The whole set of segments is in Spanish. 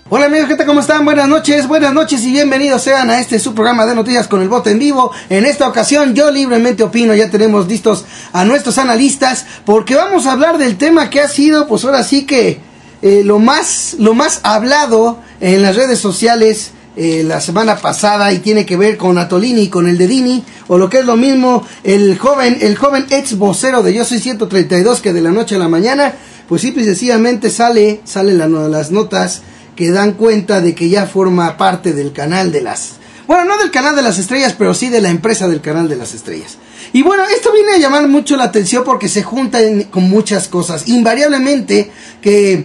Hola amigos, ¿qué tal? ¿Cómo están? Buenas noches y bienvenidos sean a este su programa de noticias con el voto en vivo. En esta ocasión yo libremente opino, ya tenemos listos a nuestros analistas porque vamos a hablar del tema que ha sido, pues ahora sí que lo más hablado en las redes sociales la semana pasada, y tiene que ver con Atolini y con el Dedini, o lo que es lo mismo, el joven ex vocero de Yo Soy 132, que de la noche a la mañana, pues simple y sencillamente sale las notas que dan cuenta de que ya forma parte del canal de las... Bueno, no del canal de las estrellas, pero sí de la empresa del canal de las estrellas. Y bueno, esto viene a llamar mucho la atención porque se junta con muchas cosas. Invariablemente que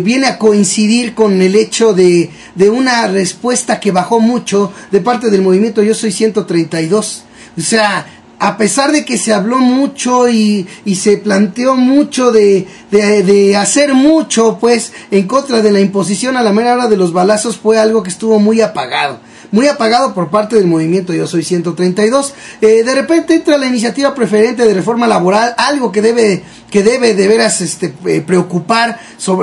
viene a coincidir con el hecho de una respuesta que bajó mucho de parte del movimiento Yo Soy 132. O sea, a pesar de que se habló mucho y se planteó mucho de hacer mucho, pues, en contra de la imposición a la mera hora de los balazos, fue algo que estuvo muy apagado por parte del movimiento Yo Soy 132. De repente entra la iniciativa preferente de reforma laboral, algo que debe de veras preocupar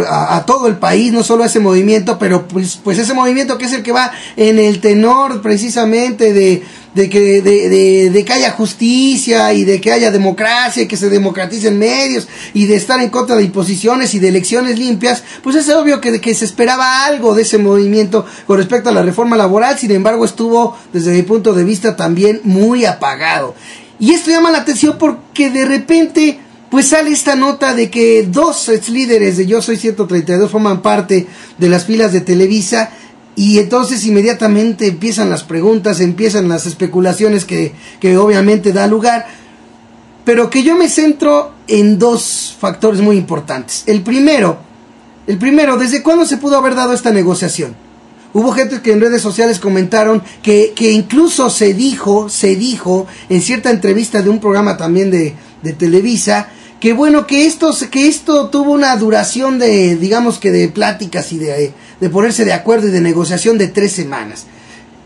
a todo el país, no solo a ese movimiento, pero pues ese movimiento que es el que va en el tenor precisamente de que haya justicia y de que haya democracia y que se democraticen medios y de estar en contra de imposiciones y de elecciones limpias. Pues es obvio que se esperaba algo de ese movimiento con respecto a la reforma laboral. Sin embargo, estuvo desde mi punto de vista también muy apagado, y esto llama la atención porque de repente pues sale esta nota de que dos ex líderes de Yo Soy 132 forman parte de las filas de Televisa. Y entonces inmediatamente empiezan las preguntas, empiezan las especulaciones que obviamente da lugar, pero que yo me centro en dos factores muy importantes. El primero, ¿desde cuándo se pudo haber dado esta negociación? Hubo gente que en redes sociales comentaron que incluso se dijo en cierta entrevista de un programa también de Televisa, que bueno, que esto tuvo una duración de, digamos que de pláticas y de ponerse de acuerdo y de negociación de 3 semanas.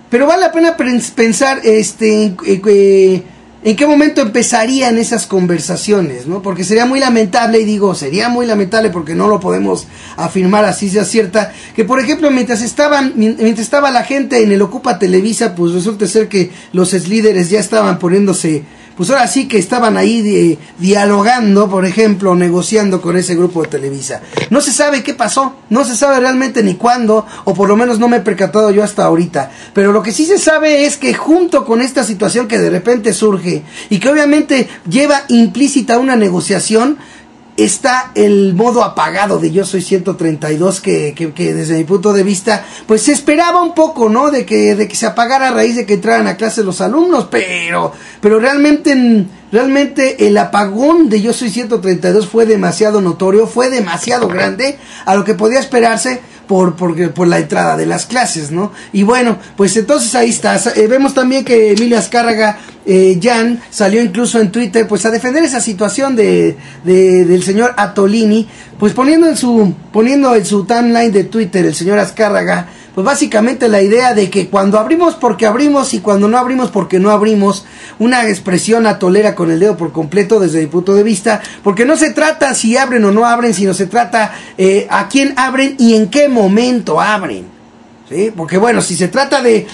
Pero vale la pena pensar en qué momento empezarían esas conversaciones, ¿no? Porque sería muy lamentable, y digo, sería muy lamentable porque no lo podemos afirmar así sea cierta, que por ejemplo mientras estaba la gente en el Ocupa Televisa, pues resulta ser que los ex líderes ya estaban poniéndose, pues ahora sí que estaban ahí dialogando, por ejemplo, negociando con ese grupo de Televisa. No se sabe qué pasó, no se sabe realmente ni cuándo, o por lo menos no me he percatado yo hasta ahorita. Pero lo que sí se sabe es que junto con esta situación que de repente surge, y que obviamente lleva implícita una negociación, está el modo apagado de Yo Soy 132 que desde mi punto de vista pues se esperaba un poco, ¿no? De que se apagara a raíz de que entraran a clase los alumnos, pero realmente el apagón de Yo Soy 132 fue demasiado notorio, fue demasiado grande a lo que podía esperarse por la entrada de las clases, ¿no? Y bueno, pues entonces ahí está. Vemos también que Emilio Azcárraga Jan salió incluso en Twitter pues a defender esa situación del señor Atolini, pues poniendo en su timeline de Twitter el señor Azcárraga pues básicamente la idea de que cuando abrimos porque abrimos y cuando no abrimos porque no abrimos, una expresión atolera con el dedo por completo desde mi punto de vista, porque no se trata si abren o no abren, sino se trata a quién abren y en qué momento abren. ¿Sí? Porque bueno, si se trata de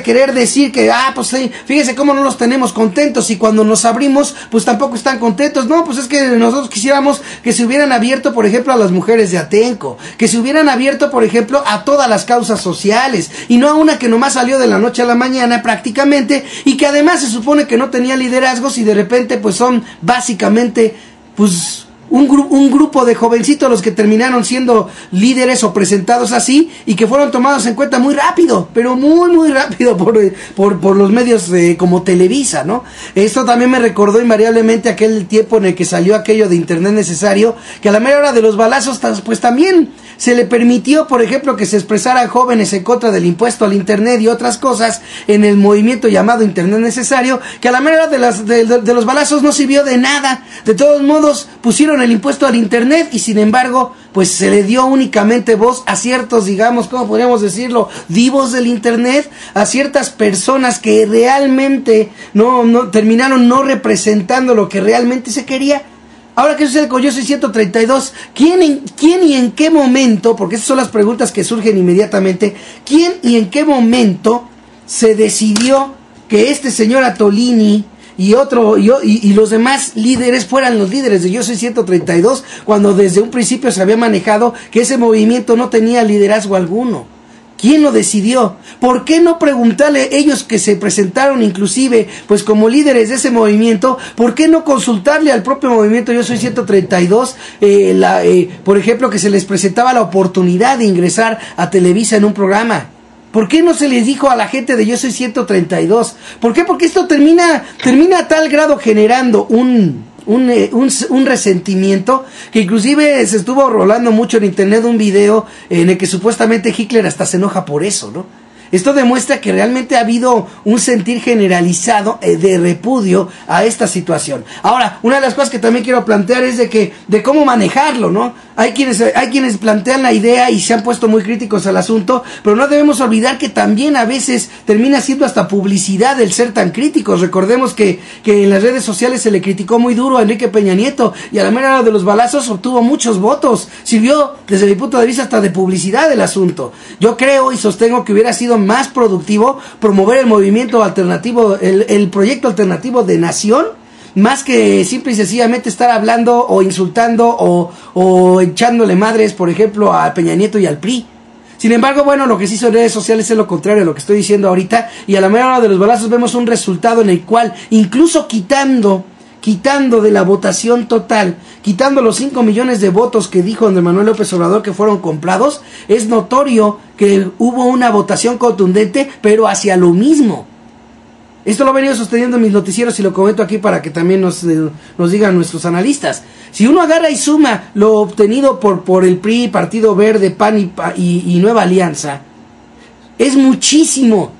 querer decir que pues sí, fíjense cómo no los tenemos contentos y cuando nos abrimos pues tampoco están contentos. No, pues es que nosotros quisiéramos que se hubieran abierto, por ejemplo, a las mujeres de Atenco, que se hubieran abierto, por ejemplo, a todas las causas sociales y no a una que nomás salió de la noche a la mañana prácticamente, y que además se supone que no tenía liderazgos y de repente pues son básicamente pues un grupo de jovencitos los que terminaron siendo líderes o presentados así, y que fueron tomados en cuenta muy rápido, pero muy rápido por los medios como Televisa, ¿no? Esto también me recordó invariablemente aquel tiempo en el que salió aquello de Internet Necesario, que a la mera hora de los balazos pues también se le permitió, por ejemplo, que se expresaran jóvenes en contra del impuesto al Internet y otras cosas en el movimiento llamado Internet Necesario, que a la mera hora de los balazos no sirvió de nada. De todos modos pusieron el impuesto al Internet y sin embargo pues se le dio únicamente voz a ciertos, digamos, ¿cómo podríamos decirlo?, divos del Internet, a ciertas personas que realmente no terminaron no representando lo que realmente se quería. Ahora, ¿qué sucede con Yo Soy 132? ¿Quién y en qué momento, porque esas son las preguntas que surgen inmediatamente, quién y en qué momento se decidió que este señor Atolini y los demás líderes fueran los líderes de Yo Soy 132, cuando desde un principio se había manejado que ese movimiento no tenía liderazgo alguno? ¿Quién lo decidió? ¿Por qué no preguntarle ellos que se presentaron inclusive pues como líderes de ese movimiento? ¿Por qué no consultarle al propio movimiento Yo Soy 132? Por ejemplo, que se les presentaba la oportunidad de ingresar a Televisa en un programa. ¿Por qué no se les dijo a la gente de Yo Soy 132? ¿Por qué? Porque esto termina a tal grado generando un resentimiento, que inclusive se estuvo rolando mucho en internet un video en el que supuestamente Hitler hasta se enoja por eso, ¿no? Esto demuestra que realmente ha habido un sentir generalizado de repudio a esta situación. Ahora, una de las cosas que también quiero plantear es de cómo manejarlo, ¿no? Hay quienes plantean la idea y se han puesto muy críticos al asunto, pero no debemos olvidar que también a veces termina siendo hasta publicidad el ser tan críticos. Recordemos que en las redes sociales se le criticó muy duro a Enrique Peña Nieto y a la mera hora de los balazos obtuvo muchos votos. Sirvió desde mi punto de vista hasta de publicidad el asunto. Yo creo y sostengo que hubiera sido más productivo promover el movimiento alternativo, el proyecto alternativo de nación, más que simple y sencillamente estar hablando o insultando o echándole madres, por ejemplo, a Peña Nieto y al PRI. Sin embargo, bueno, lo que se hizo en redes sociales es lo contrario a lo que estoy diciendo ahorita, y a la mera hora de los balazos vemos un resultado en el cual, incluso quitando de la votación total, quitando los 5 millones de votos que dijo Andrés Manuel López Obrador que fueron comprados, es notorio que hubo una votación contundente, pero hacia lo mismo. Esto lo he venido sosteniendo en mis noticieros y lo comento aquí para que también nos digan nuestros analistas. Si uno agarra y suma lo obtenido por el PRI, Partido Verde, PAN y Nueva Alianza, es muchísimo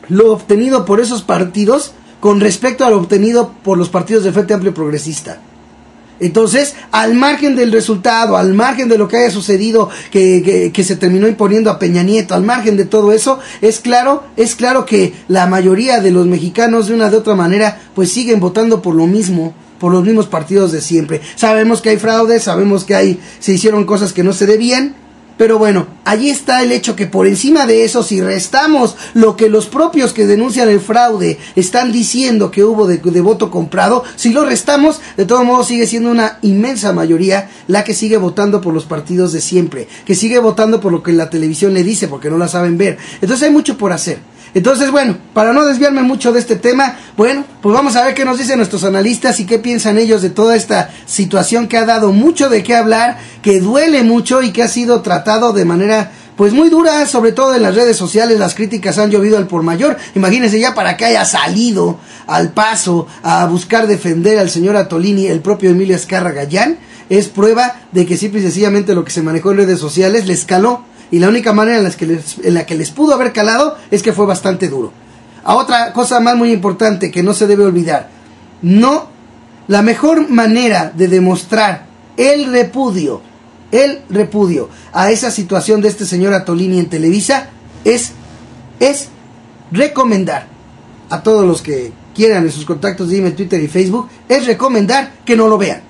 lo obtenido por esos partidos con respecto a lo obtenido por los partidos del Frente Amplio Progresista. Entonces, al margen del resultado, al margen de lo que haya sucedido, que se terminó imponiendo a Peña Nieto, al margen de todo eso, es claro que la mayoría de los mexicanos, de una u otra manera, pues siguen votando por lo mismo, por los mismos partidos de siempre. Sabemos que hay fraude, sabemos que se hicieron cosas que no se debían, pero bueno, allí está el hecho que por encima de eso, si restamos lo que los propios que denuncian el fraude están diciendo que hubo de voto comprado, si lo restamos, de todos modos sigue siendo una inmensa mayoría la que sigue votando por los partidos de siempre, que sigue votando por lo que la televisión le dice, porque no la saben ver. Entonces hay mucho por hacer. Entonces, bueno, para no desviarme mucho de este tema, bueno, pues vamos a ver qué nos dicen nuestros analistas y qué piensan ellos de toda esta situación que ha dado mucho de qué hablar, que duele mucho y que ha sido tratado de manera pues muy dura, sobre todo en las redes sociales. Las críticas han llovido al por mayor. Imagínense ya para que haya salido al paso a buscar defender al señor Atolini, el propio Emilio Azcárraga Gallán, es prueba de que simple y sencillamente lo que se manejó en redes sociales les caló. Y la única manera en la que les pudo haber calado es que fue bastante duro. A otra cosa más muy importante que no se debe olvidar. La mejor manera de demostrar el repudio a esa situación de este señor Atolini en Televisa es recomendar a todos los que quieran en sus contactos de email, Twitter y Facebook, es recomendar que no lo vean.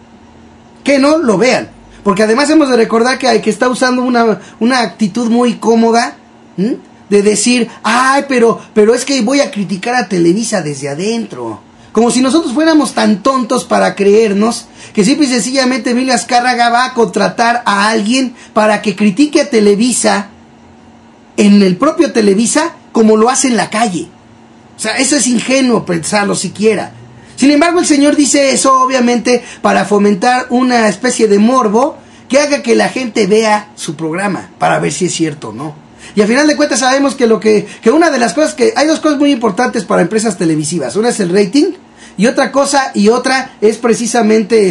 Que no lo vean. Porque además hemos de recordar que está usando una actitud muy cómoda, de decir, ay, pero es que voy a criticar a Televisa desde adentro. Como si nosotros fuéramos tan tontos para creernos que simple y sencillamente Emilio Azcárraga va a contratar a alguien para que critique a Televisa en el propio Televisa como lo hace en la calle. O sea, eso es ingenuo pensarlo siquiera. Sin embargo, el señor dice eso obviamente para fomentar una especie de morbo que haga que la gente vea su programa para ver si es cierto o no. Y al final de cuentas sabemos que una de las cosas hay dos cosas muy importantes para empresas televisivas. Una es el rating y otra es precisamente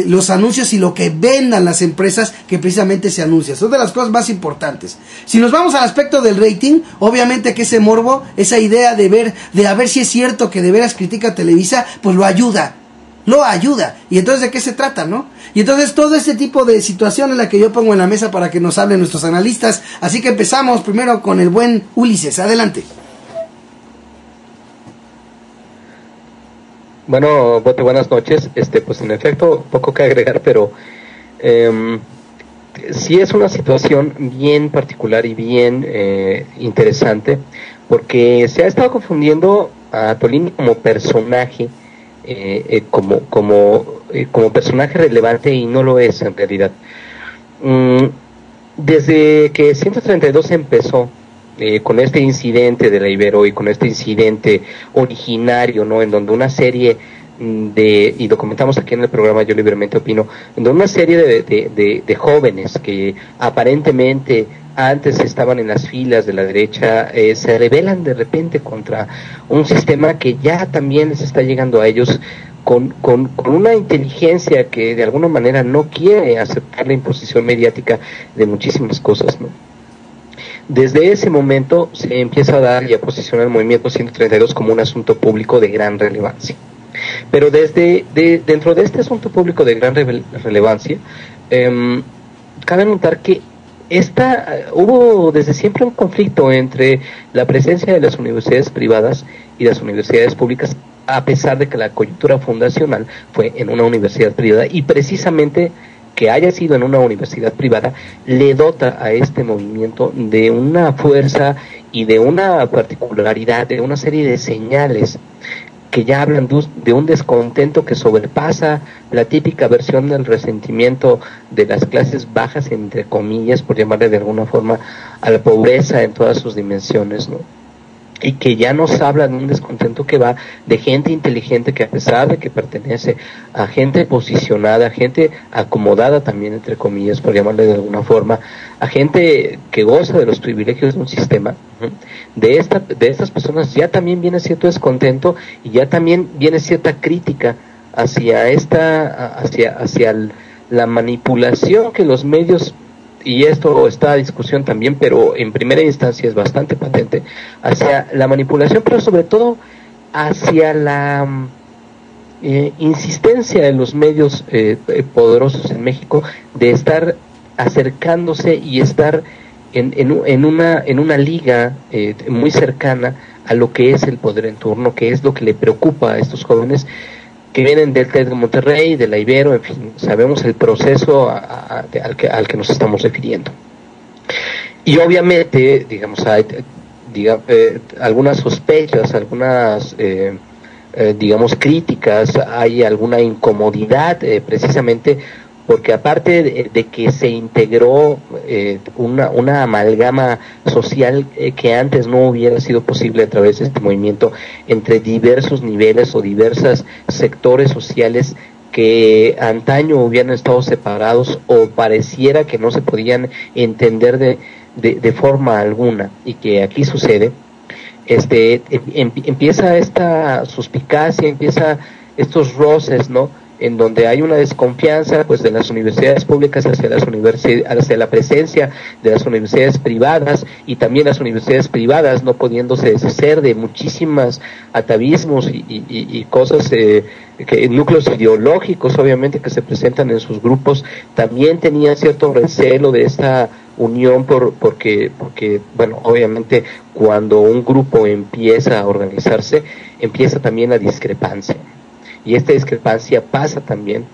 los anuncios y lo que vendan las empresas que precisamente se anuncian. Son de las cosas más importantes. Si nos vamos al aspecto del rating, obviamente que ese morbo, esa idea de a ver si es cierto que de veras critica a Televisa, pues lo ayuda. Y entonces, ¿de qué se trata, no? Y entonces todo este tipo de situación es la que yo pongo en la mesa para que nos hablen nuestros analistas. Así que empezamos primero con el buen Ulises. Adelante. Bueno, Bote, buenas noches. Pues en efecto, poco que agregar, pero sí es una situación bien particular y bien interesante, porque se ha estado confundiendo a Tolini como personaje, como personaje relevante, y no lo es en realidad. Desde que 132 empezó con este incidente de la Ibero y con este incidente originario, ¿no? En donde una serie y lo comentamos aquí en el programa Yo Libremente Opino, en donde una serie de jóvenes que aparentemente antes estaban en las filas de la derecha, se rebelan de repente contra un sistema que ya también les está llegando a ellos con una inteligencia que de alguna manera no quiere aceptar la imposición mediática de muchísimas cosas, ¿no? Desde ese momento se empieza a dar y a posicionar el movimiento 132 como un asunto público de gran relevancia. Pero dentro de este asunto público de gran relevancia, cabe notar que hubo desde siempre un conflicto entre la presencia de las universidades privadas y las universidades públicas, a pesar de que la coyuntura fundacional fue en una universidad privada, y precisamente que haya sido en una universidad privada le dota a este movimiento de una fuerza y de una particularidad, de una serie de señales que ya hablan de un descontento que sobrepasa la típica versión del resentimiento de las clases bajas, entre comillas, por llamarle de alguna forma, a la pobreza en todas sus dimensiones, ¿no? Y que ya nos habla de un descontento que va de gente inteligente que, a pesar de que pertenece a gente posicionada, a gente acomodada también, entre comillas, por llamarle de alguna forma, a gente que goza de los privilegios de un sistema, de estas personas ya también viene cierto descontento, y ya también viene cierta crítica hacia la manipulación que los medios, y esto está a discusión también, pero en primera instancia es bastante patente, hacia la manipulación, pero sobre todo hacia la insistencia de los medios poderosos en México de estar acercándose y estar en una liga muy cercana a lo que es el poder en turno, que es lo que le preocupa a estos jóvenes que vienen del TED de Monterrey, de la Ibero, en fin, sabemos el proceso al que nos estamos refiriendo. Y obviamente, digamos, hay algunas sospechas, algunas, digamos, críticas, hay alguna incomodidad, precisamente porque aparte de que se integró una amalgama social que antes no hubiera sido posible a través de este movimiento, entre diversos niveles o diversos sectores sociales que antaño hubieran estado separados o pareciera que no se podían entender de forma alguna, y que aquí sucede, empieza esta suspicacia, empieza estos roces, ¿no?, en donde hay una desconfianza, pues, de las universidades públicas hacia la presencia de las universidades privadas, y también las universidades privadas no pudiéndose deshacer de muchísimas atavismos y cosas, núcleos ideológicos, obviamente, que se presentan en sus grupos. También tenían cierto recelo de esta unión porque bueno, obviamente cuando un grupo empieza a organizarse, empieza también la discrepancia. Y esta discrepancia pasa también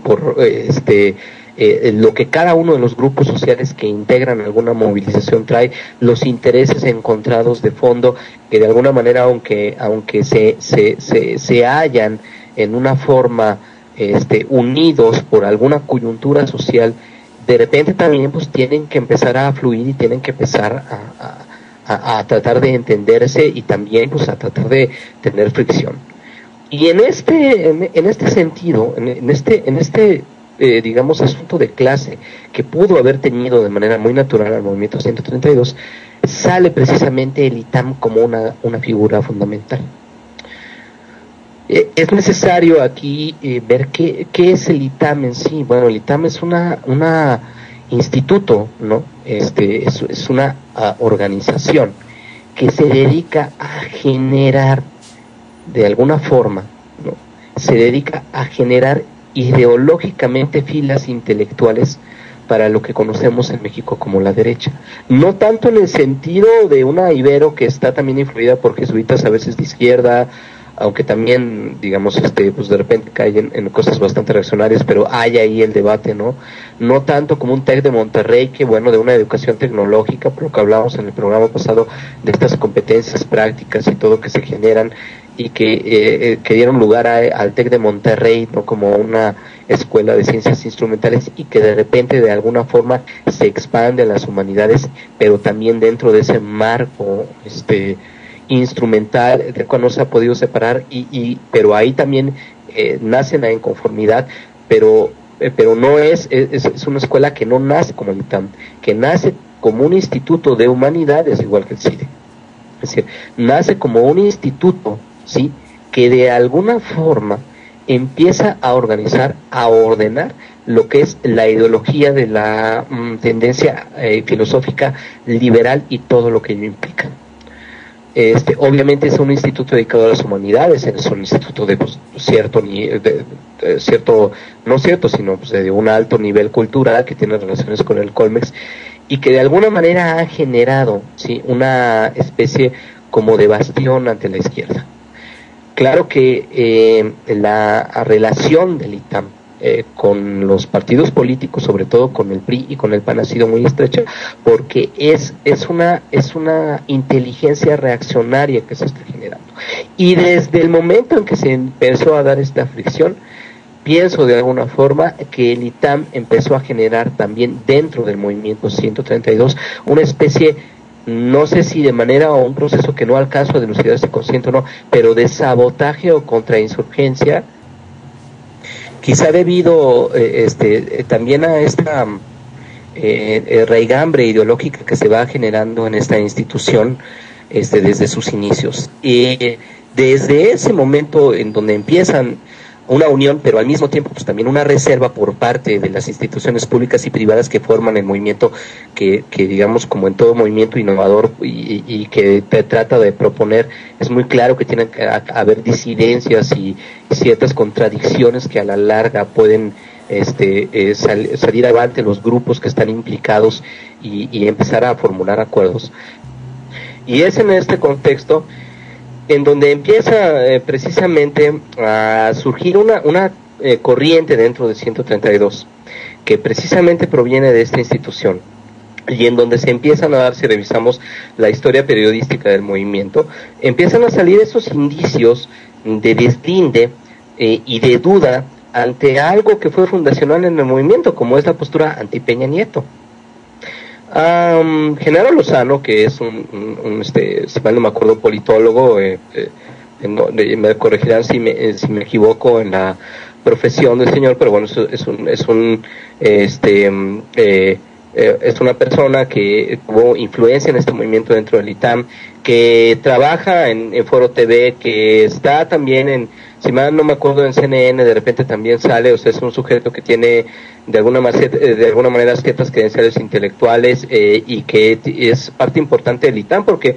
por lo que cada uno de los grupos sociales que integran alguna movilización trae, los intereses encontrados de fondo, que de alguna manera, aunque se hallan en una forma unidos por alguna coyuntura social, de repente también pues tienen que empezar a fluir y tienen que empezar a tratar de entenderse, y también pues a tratar de tener fricción. Y en este sentido, digamos, asunto de clase que pudo haber tenido de manera muy natural al movimiento 132, sale precisamente el ITAM como una figura fundamental. Es necesario aquí ver qué es el ITAM en sí. Bueno, el ITAM es una instituto, ¿no? Es una organización que se dedica a generar, de alguna forma, ¿no?, se dedica a generar ideológicamente filas intelectuales para lo que conocemos en México como la derecha. No tanto en el sentido de una Ibero que está también influida por jesuitas a veces de izquierda, aunque también, digamos, pues de repente caen en cosas bastante reaccionarias, pero hay ahí el debate, ¿no? No tanto como un TEC de Monterrey, que bueno, de una educación tecnológica, por lo que hablábamos en el programa pasado, de estas competencias prácticas y todo que se generan, y que dieron lugar al TEC de Monterrey, ¿no? Como una escuela de ciencias instrumentales, y que de repente de alguna forma se expande a las humanidades, pero también dentro de ese marco instrumental, del cual no se ha podido separar, pero ahí también nace la inconformidad, pero no es una escuela que no nace como el ITAM, que nace como un instituto de humanidades, igual que el CIDE. Es decir, nace como un instituto, ¿sí?, que de alguna forma empieza a organizar, a ordenar lo que es la ideología de la tendencia filosófica liberal y todo lo que ello implica. Obviamente es un instituto dedicado a las humanidades, es un instituto de pues, de un alto nivel cultural que tiene relaciones con el Colmex, y que de alguna manera ha generado, ¿sí?, una especie como de bastión ante la izquierda. Claro que la relación del ITAM con los partidos políticos, sobre todo con el PRI y con el PAN, ha sido muy estrecha, porque es una inteligencia reaccionaria que se está generando. Y desde el momento en que se empezó a dar esta fricción, pienso de alguna forma que el ITAM empezó a generar también dentro del movimiento 132 una especie, no sé si de manera o un proceso que no alcanzo a dilucidar si consciente o no, pero de sabotaje o contrainsurgencia, quizá debido también a esta raigambre ideológica que se va generando en esta institución desde sus inicios. Desde ese momento en donde empiezan una unión, pero al mismo tiempo pues también una reserva por parte de las instituciones públicas y privadas que forman el movimiento, que digamos, como en todo movimiento innovador y que te trata de proponer, es muy claro que tienen que haber disidencias y ciertas contradicciones que a la larga pueden salir adelante los grupos que están implicados y empezar a formular acuerdos. Y es en este contexto en donde empieza precisamente a surgir una corriente dentro de 132, que precisamente proviene de esta institución, y en donde se empiezan a dar, si revisamos la historia periodística del movimiento, empiezan a salir esos indicios de deslinde y de duda ante algo que fue fundacional en el movimiento, como es la postura anti-Peña Nieto. Genaro Lozano, que es si mal no me acuerdo, politólogo, me corregirán si me equivoco en la profesión del señor, pero bueno, es una persona que tuvo influencia en este movimiento dentro del ITAM, que trabaja en Foro TV, que está también si mal no me acuerdo, en CNN, de repente también sale, o sea, es un sujeto que tiene de alguna manera ciertas credenciales intelectuales, y que es parte importante del ITAM, porque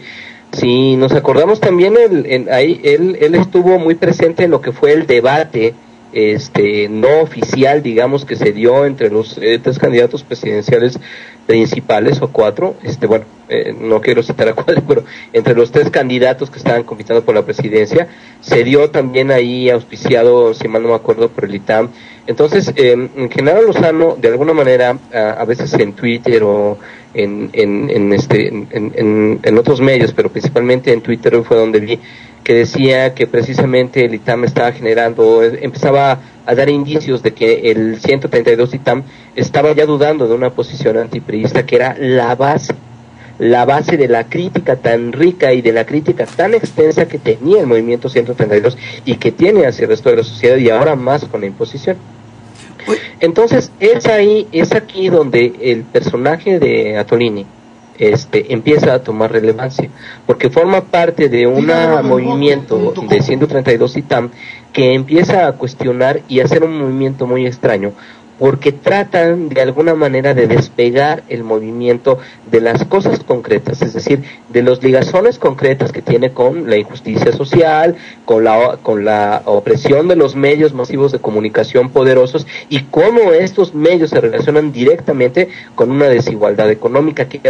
si nos acordamos también, él estuvo muy presente en lo que fue el debate no oficial, digamos, que se dio entre los 3 candidatos presidenciales principales, o 4, no quiero citar a cuál, pero entre los 3 candidatos que estaban compitiendo por la presidencia, se dio también ahí auspiciado, si mal no me acuerdo, por el ITAM. Entonces, Genaro Lozano, de alguna manera, a veces en Twitter o en otros medios, pero principalmente en Twitter fue donde vi que decía que precisamente el ITAM estaba empezaba a dar indicios de que el 132 ITAM estaba ya dudando de una posición antipriista, que era la base de la crítica tan rica y de la crítica tan extensa que tenía el movimiento 132 y que tiene hacia el resto de la sociedad, y ahora más con la imposición. Entonces es aquí donde el personaje de Atolini empieza a tomar relevancia, porque forma parte de un movimiento de 132 ITAM que empieza a cuestionar y a hacer un movimiento muy extraño, porque tratan de alguna manera de despegar el movimiento de las cosas concretas, es decir, de los ligazones concretas que tiene con la injusticia social, con la opresión de los medios masivos de comunicación poderosos y cómo estos medios se relacionan directamente con una desigualdad económica que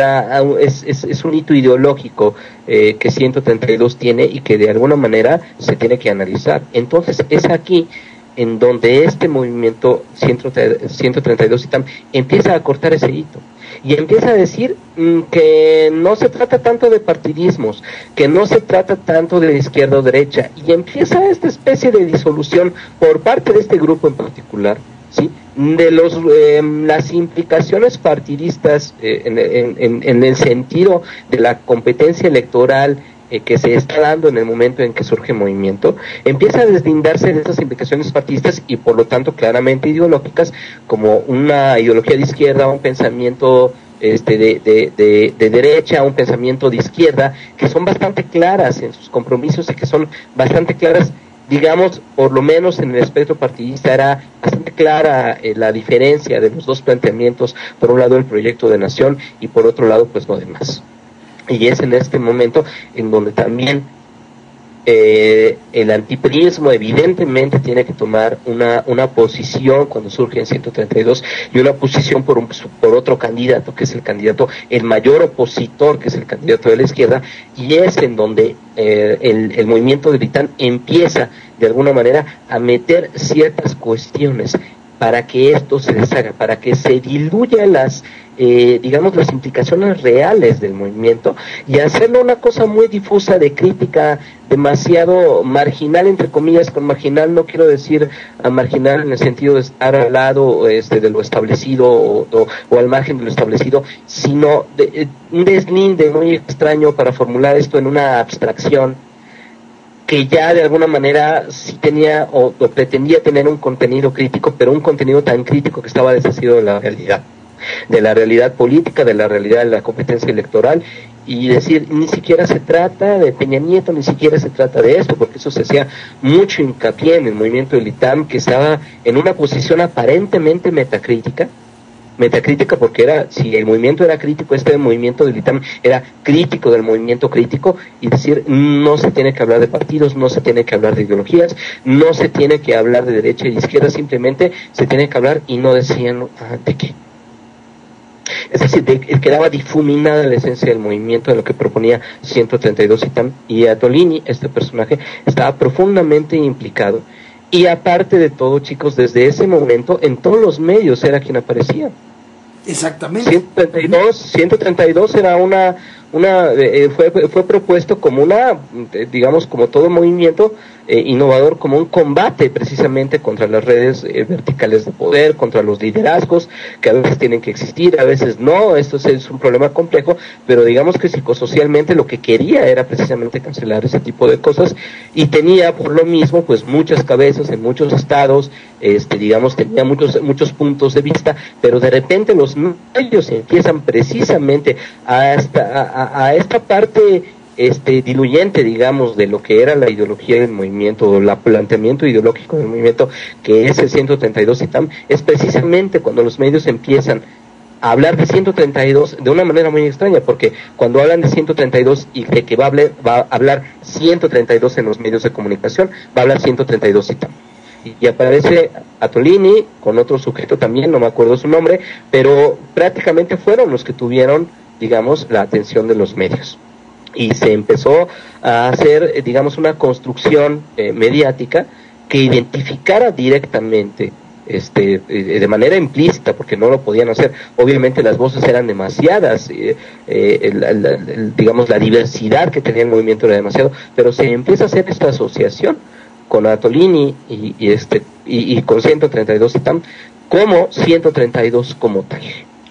es un hito ideológico que 132 tiene y que de alguna manera se tiene que analizar. Entonces es aquí en donde este movimiento 132 ITAM empieza a cortar ese hito y empieza a decir que no se trata tanto de partidismos, que no se trata tanto de izquierda o derecha, y empieza esta especie de disolución por parte de este grupo en particular, ¿sí?, de las implicaciones partidistas en el sentido de la competencia electoral que se está dando en el momento en que surge el movimiento, empieza a deslindarse de esas implicaciones partidistas y por lo tanto claramente ideológicas, como una ideología de izquierda, un pensamiento de derecha, un pensamiento de izquierda, que son bastante claras en sus compromisos y que son bastante claras, digamos, por lo menos en el espectro partidista era bastante clara la diferencia de los dos planteamientos, por un lado el proyecto de nación y por otro lado pues lo demás. Y es en este momento en donde también el antipriismo evidentemente tiene que tomar una posición cuando surge en 132 y una posición por otro candidato, que es el mayor opositor, que es el candidato de la izquierda, y es en donde el movimiento de Britán empieza de alguna manera a meter ciertas cuestiones para que esto se deshaga, para que se diluyan las implicaciones reales del movimiento y hacerlo una cosa muy difusa de crítica demasiado marginal, entre comillas. Con marginal no quiero decir a marginal en el sentido de estar al lado de lo establecido o al margen de lo establecido, sino un deslinde muy extraño para formular esto en una abstracción que ya de alguna manera sí tenía o pretendía tener un contenido crítico, pero un contenido tan crítico que estaba deshacido de la realidad política, de la realidad de la competencia electoral, y decir, ni siquiera se trata de Peña Nieto, ni siquiera se trata de esto, porque eso se hacía mucho hincapié en el movimiento del ITAM, que estaba en una posición aparentemente metacrítica porque si el movimiento era crítico, este movimiento del ITAM era crítico del movimiento crítico, y decir, no se tiene que hablar de partidos, no se tiene que hablar de ideologías, no se tiene que hablar de derecha y de izquierda, simplemente se tiene que hablar, y no decían de qué. Es decir, quedaba difuminada la esencia del movimiento, de lo que proponía 132 ITAM, y Atolini, este personaje, estaba profundamente implicado, y aparte de todo, chicos, desde ese momento en todos los medios era quien aparecía. Exactamente. 132 era fue propuesto como como todo movimiento innovador, como un combate precisamente contra las redes verticales de poder, contra los liderazgos que a veces tienen que existir, a veces no. Esto es un problema complejo, pero digamos que psicosocialmente lo que quería era precisamente cancelar ese tipo de cosas, y tenía por lo mismo pues muchas cabezas en muchos estados, tenía muchos puntos de vista, pero de repente los medios empiezan precisamente a esta parte diluyente, digamos, de lo que era la ideología del movimiento, o el planteamiento ideológico del movimiento, que es el 132 ITAM. Es precisamente cuando los medios empiezan a hablar de 132 de una manera muy extraña, porque cuando hablan de 132 y de que va a hablar 132 en los medios de comunicación, va a hablar 132 ITAM. Y aparece Atolini con otro sujeto también, no me acuerdo su nombre, pero prácticamente fueron los que tuvieron, digamos, la atención de los medios. Y se empezó a hacer, digamos, una construcción mediática que identificara directamente, de manera implícita, porque no lo podían hacer. Obviamente las voces eran demasiadas, digamos, la diversidad que tenía el movimiento era demasiado, pero se empieza a hacer esta asociación con Atolini y con 132 ITAM como 132 como tal.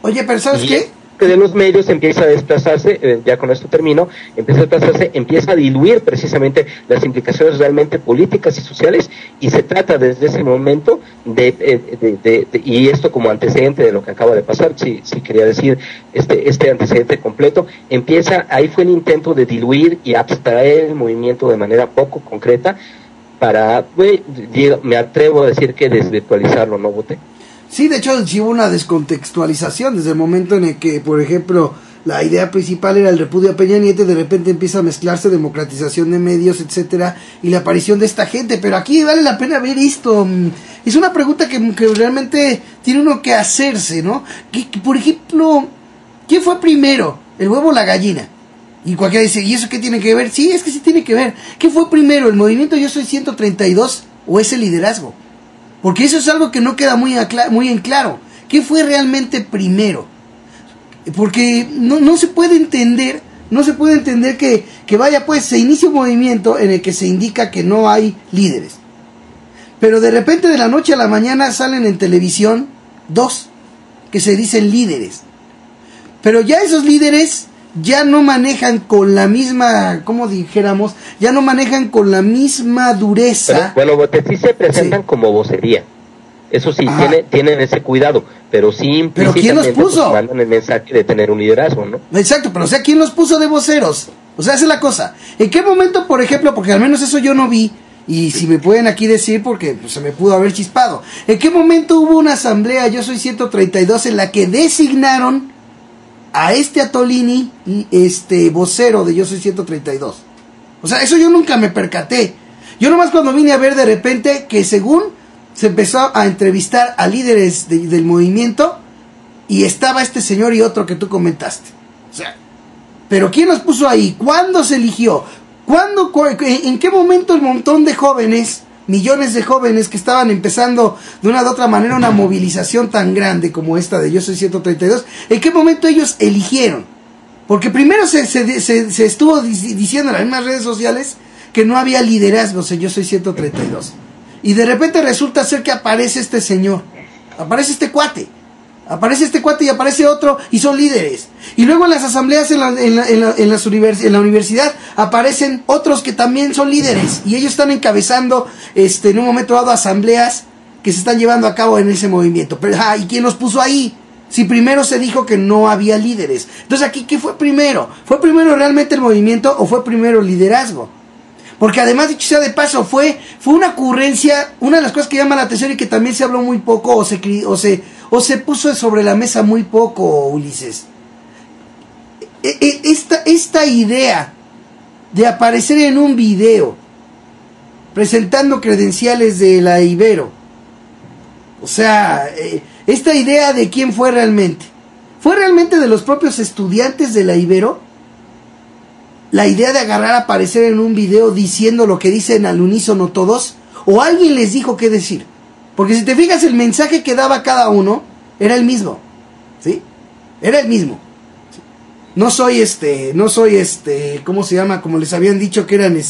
Oye, pero ¿sabes qué? Que de los medios empieza a desplazarse, ya con esto termino, empieza a diluir precisamente las implicaciones realmente políticas y sociales, y se trata desde ese momento y esto como antecedente de lo que acaba de pasar, si quería decir este antecedente completo, ahí fue el intento de diluir y abstraer el movimiento de manera poco concreta para, me atrevo a decir que desvirtualizarlo, ¿no, Bote? Sí, de hecho sí hubo una descontextualización desde el momento en el que, por ejemplo, la idea principal era el repudio a Peña Nieto, y de repente empieza a mezclarse democratización de medios, etcétera, y la aparición de esta gente. Pero aquí vale la pena ver esto. Es una pregunta que realmente tiene uno que hacerse, ¿no? Por ejemplo, ¿quién fue primero? ¿El huevo o la gallina? Y cualquiera dice, ¿y eso qué tiene que ver? Sí, es que sí tiene que ver. ¿Qué fue primero, el movimiento Yo Soy 132 o ese liderazgo? Porque eso es algo que no queda muy en claro. ¿Qué fue realmente primero? Porque no se puede entender, que vaya, pues se inicia un movimiento en el que se indica que no hay líderes. Pero de repente, de la noche a la mañana, salen en televisión dos que se dicen líderes. Pero ya esos líderes ya no manejan con la misma, como dijéramos, ya no manejan con la misma dureza. Pero bueno, sí se presentan como vocería. Eso sí, tienen ese cuidado, pero sí implícitamente, ¿pero quién los puso? Pues, mandan el mensaje de tener un liderazgo, ¿no? Exacto, pero o sea, ¿quién los puso de voceros? O sea, esa es la cosa. ¿En qué momento, por ejemplo, porque al menos eso yo no vi, y si me pueden aquí decir, porque pues, se me pudo haber chispado, ¿en qué momento hubo una asamblea Yo Soy 132 en la que designaron a Atolini, vocero de Yo Soy 132? O sea, eso yo nunca me percaté. Yo nomás cuando vine a ver de repente que según se empezó a entrevistar a líderes del movimiento, y estaba este señor y otro que tú comentaste. O sea, ¿pero quién los puso ahí? ¿Cuándo se eligió? ¿En qué momento el montón de jóvenes, millones de jóvenes que estaban empezando de una u otra manera una movilización tan grande como esta de Yo Soy 132, en qué momento ellos eligieron? Porque primero se estuvo diciendo en las mismas redes sociales que no había liderazgos en Yo Soy 132. Y de repente resulta ser que aparece este señor, aparece este cuate y aparece otro, y son líderes. Y luego en las asambleas en la universidad aparecen otros que también son líderes, y ellos están encabezando en un momento dado asambleas que se están llevando a cabo en ese movimiento. Pero, ¿y quién los puso ahí? Si primero se dijo que no había líderes. Entonces aquí, ¿qué fue primero? ¿Fue primero realmente el movimiento o fue primero el liderazgo? Porque además, dicho sea de paso, fue una ocurrencia, una de las cosas que llama la atención y que también se habló muy poco o se puso sobre la mesa muy poco, Ulises. Esta idea de aparecer en un video presentando credenciales de la Ibero, o sea, esta idea de quién fue realmente de los propios estudiantes de la Ibero. La idea de agarrar a aparecer en un video diciendo lo que dicen al unísono todos, o alguien les dijo qué decir. Porque si te fijas, el mensaje que daba cada uno era el mismo, ¿sí? Era el mismo. No soy ¿cómo se llama? Como les habían dicho que eran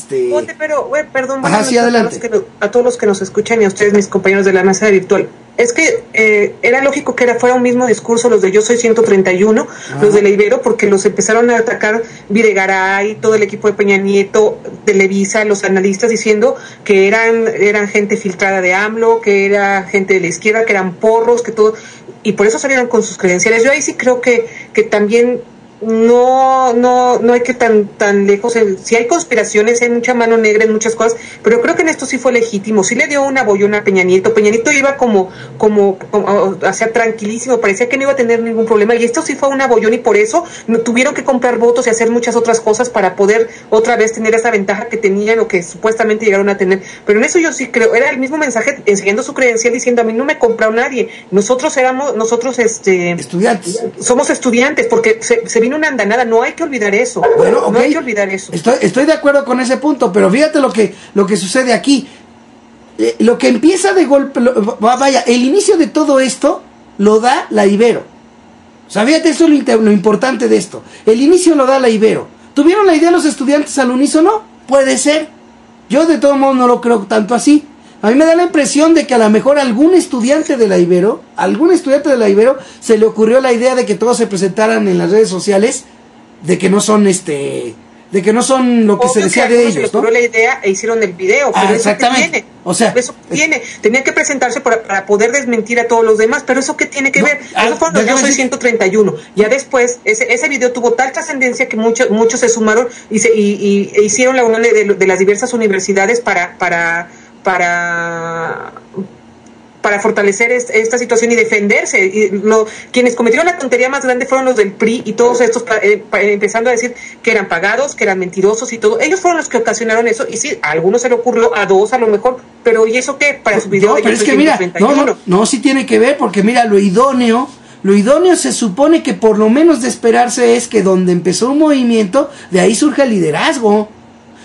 Pero, perdón, ajá, sí, adelante. A todos los que nos escuchan y a ustedes, mis compañeros de la mesa virtual. Es que era lógico que fuera un mismo discurso los de Yo Soy 131, los de la Ibero, porque los empezaron a atacar Videgaray, todo el equipo de Peña Nieto, Televisa, los analistas diciendo que eran gente filtrada de AMLO, que era gente de la izquierda, que eran porros, que todo, y por eso salieron con sus credenciales. Yo ahí sí creo que también no hay que tan lejos. Si hay conspiraciones, hay mucha mano negra en muchas cosas, pero creo que en esto sí fue legítimo. Sí le dio una bollona a Peña Nieto. Peña Nieto iba como o sea, tranquilísimo, parecía que no iba a tener ningún problema, y esto sí fue una bollona, y por eso tuvieron que comprar votos y hacer muchas otras cosas para poder otra vez tener esa ventaja que tenían o que supuestamente llegaron a tener. Pero en eso yo sí creo, era el mismo mensaje enseñando su credencial diciendo: a mí no me compró nadie, nosotros estudiantes, somos estudiantes, porque se vino una andanada. No hay que olvidar eso. Bueno, okay. No hay que olvidar eso. Estoy de acuerdo con ese punto, pero fíjate lo que sucede aquí. Lo que empieza de golpe, el inicio de todo esto lo da la Ibero. O sea, fíjate, eso es lo importante de esto. El inicio lo da la Ibero. ¿Tuvieron la idea los estudiantes al unísono? Puede ser. Yo de todos modos no lo creo tanto así. A mí me da la impresión de que a lo mejor algún estudiante de la Ibero se le ocurrió la idea de que todos se presentaran en las redes sociales, de que no son lo que se decía de ellos, se les ocurrió la idea e hicieron el video, pero exactamente. Eso tiene, tenían que presentarse para poder desmentir a todos los demás, pero eso qué tiene que ver. Eso fue Yo Soy 131. Ya después ese video tuvo tal trascendencia que muchos se sumaron y hicieron la unión de las diversas universidades para para fortalecer esta situación y defenderse. Y quienes cometieron la tontería más grande fueron los del PRI y todos estos, empezando a decir que eran pagados, que eran mentirosos y todo. Ellos fueron los que ocasionaron eso, y sí, a algunos se le ocurrió, a dos a lo mejor, pero ¿y eso qué? Para su video no, de pero es que mira, no, sí tiene que ver, porque mira, lo idóneo se supone que por lo menos de esperarse es que donde empezó un movimiento, de ahí surge el liderazgo.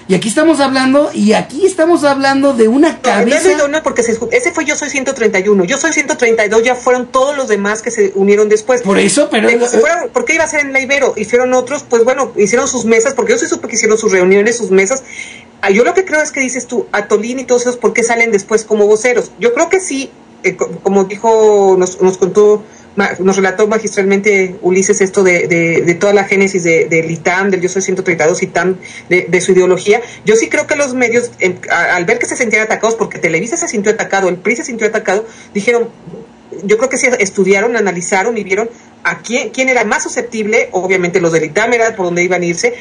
Y aquí estamos hablando de una cabeza. No, porque ese fue Yo Soy 131. Yo Soy 132 ya fueron todos los demás que se unieron después. Por eso, pero... ¿Por qué iba a ser en la Ibero? Hicieron otros, pues bueno, hicieron sus mesas, porque yo sí supe que hicieron sus reuniones, sus mesas. Yo lo que creo es que dices tú, Atolín y todos esos, ¿por qué salen después como voceros? Yo creo que sí, como dijo, nos contó... Nos relató magistralmente Ulises esto de toda la génesis del ITAM, del Yo Soy 132 ITAM, de su ideología. Yo sí creo que los medios, al ver que se sentían atacados, porque Televisa se sintió atacado, el PRI se sintió atacado, dijeron, yo creo que sí estudiaron, analizaron y vieron a quién era más susceptible. Obviamente los del ITAM era por donde iban a irse,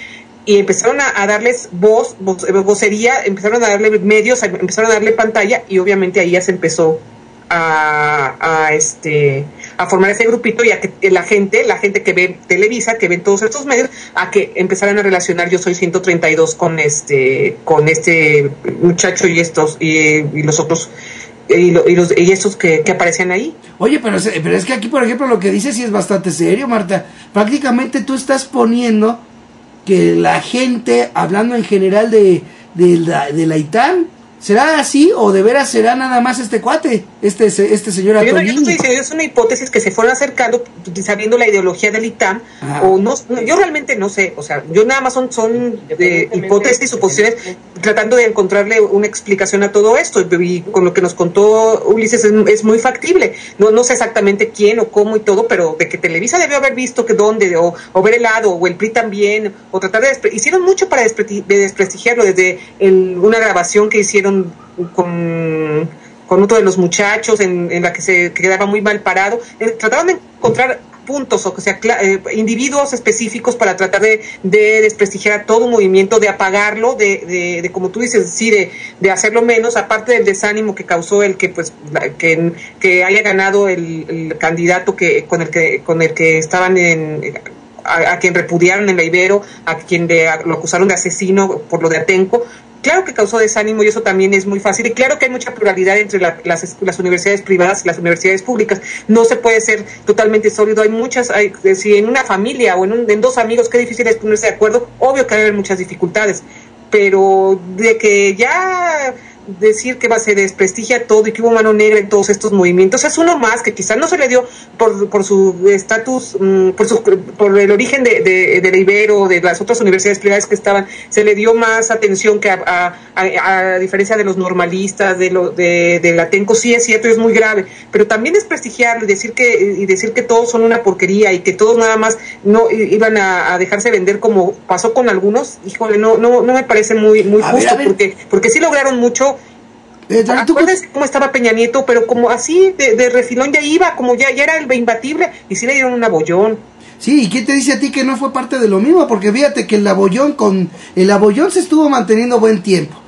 y empezaron a darles vocería, empezaron a darle medios, empezaron a darle pantalla, y obviamente ahí ya se empezó a formar ese grupito, y a que la gente que ve Televisa, que ven todos estos medios, a que empezaran a relacionar Yo Soy 132 con este muchacho y los otros y estos que aparecían ahí. Oye, pero es que aquí, por ejemplo, lo que dices sí es bastante serio, Marta. Prácticamente tú estás poniendo que la gente, hablando en general de la ITAM, ¿será así o de veras será nada más este cuate, este señor Atolín? Yo estoy diciendo, es una hipótesis que se fueron acercando sabiendo la ideología del ITAM, o no, yo realmente no sé, o sea, yo nada más son hipótesis y suposiciones, tratando de encontrarle una explicación a todo esto, y con lo que nos contó Ulises es muy factible. No sé exactamente quién o cómo y todo, pero de que Televisa debió haber visto que dónde, o ver el lado, o el PRI también, o tratar hicieron mucho para desprestigiarlo, desde una grabación que hicieron con otro de los muchachos en la que se quedaba muy mal parado. Trataron de encontrar puntos, o sea, individuos específicos para tratar de desprestigiar a todo un movimiento, de apagarlo, de como tú dices, sí, de hacerlo menos, aparte del desánimo que causó el que que haya ganado el candidato con el que estaban a quien repudiaron en la Ibero, a quien lo acusaron de asesino por lo de Atenco. Claro que causó desánimo, y eso también es muy fácil, y claro que hay mucha pluralidad entre las universidades privadas y las universidades públicas. No se puede ser totalmente sólido, hay muchas, si en una familia o en dos amigos, qué difícil es ponerse de acuerdo, obvio que va a haber muchas dificultades, pero de que ya decir que se desprestigia todo y que hubo mano negra en todos estos movimientos es uno más que quizás no se le dio por su estatus, por el origen de la Ibero, de las otras universidades privadas que estaban, se le dio más atención que a diferencia de los normalistas, de la Atenco. Sí es cierto, es muy grave, pero también desprestigiarlo y decir que todos son una porquería y que todos nada más no iban a dejarse vender como pasó con algunos. Híjole, no me parece muy justo, porque sí lograron mucho. ¿Acuerdas cómo estaba Peña Nieto? Pero como así, de refilón ya iba, como ya era el imbatible, y sí le dieron un abollón. Sí, ¿y quién te dice a ti que no fue parte de lo mismo? Porque fíjate que el abollón se estuvo manteniendo buen tiempo.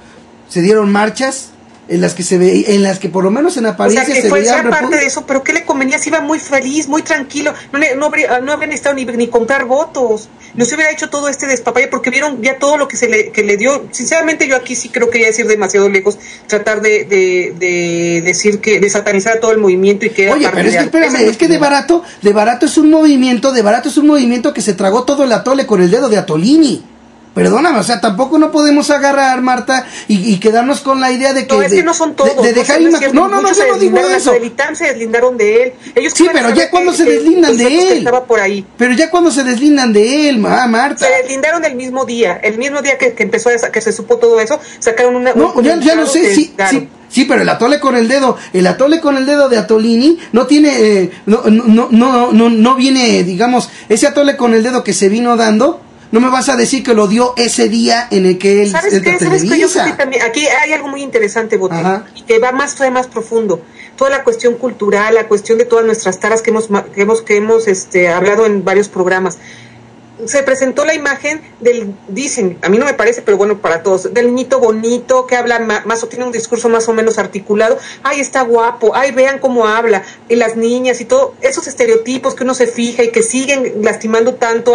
Se dieron marchas en las que por lo menos en apariencia se veía. O sea, parte de eso, pero ¿qué le convenía? Se iba muy feliz, muy tranquilo, no habría necesitado ni comprar votos, no se hubiera hecho todo este despapalle, porque vieron ya todo lo que le dio. Sinceramente, yo aquí sí creo que ya es ir demasiado lejos, tratar de decir de satanizar a todo el movimiento y que... Oye, pero es que espérame, es que de barato es un movimiento que se tragó todo el atole con el dedo de Atolini. Perdóname, o sea, tampoco no podemos agarrar, Marta, y quedarnos con la idea de que... No, es que no son todos. De dejar yo no digo eso. El ITAM se deslindaron de él. Ellos sí, pero ya cuando se deslindan de él. Estaba por ahí. Pero ya cuando se deslindan de él, Marta. Se deslindaron el mismo día que empezó que se supo todo eso, sacaron una... No, ya lo sé, sí, pero el atole con el dedo de Atolini no tiene, no viene, digamos, ese atole con el dedo que se vino dando. No me vas a decir que lo dio ese día en el que él... ¿Sabes qué? Yo creo que también, aquí hay algo muy interesante, Bote, y que va más profundo. Toda la cuestión cultural, la cuestión de todas nuestras taras que hemos hablado en varios programas. se presentó la imagen del, dicen, a mí no me parece, pero bueno, para todos, del niñito bonito que habla más o tiene un discurso más o menos articulado. Ay, está guapo, ay, vean cómo habla, y las niñas y todo, esos estereotipos que uno se fija y que siguen lastimando tanto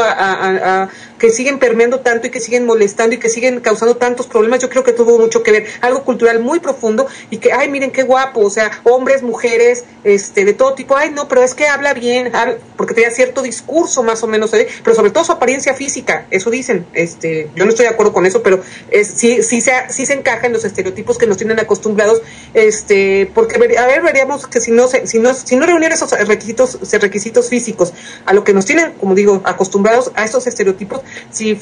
que siguen permeando tanto y que siguen molestando y que siguen causando tantos problemas. Yo creo que tuvo mucho que ver, algo cultural muy profundo, y que, ay, miren qué guapo, o sea, hombres, mujeres, de todo tipo. Ay, no, pero es que habla bien, porque tenía cierto discurso más o menos, pero sobre todo su apariencia física, eso dicen. Yo no estoy de acuerdo con eso, pero sí se encaja en los estereotipos que nos tienen acostumbrados, porque veríamos que si no reuniera esos requisitos físicos a lo que nos tienen, como digo, acostumbrados a esos estereotipos, si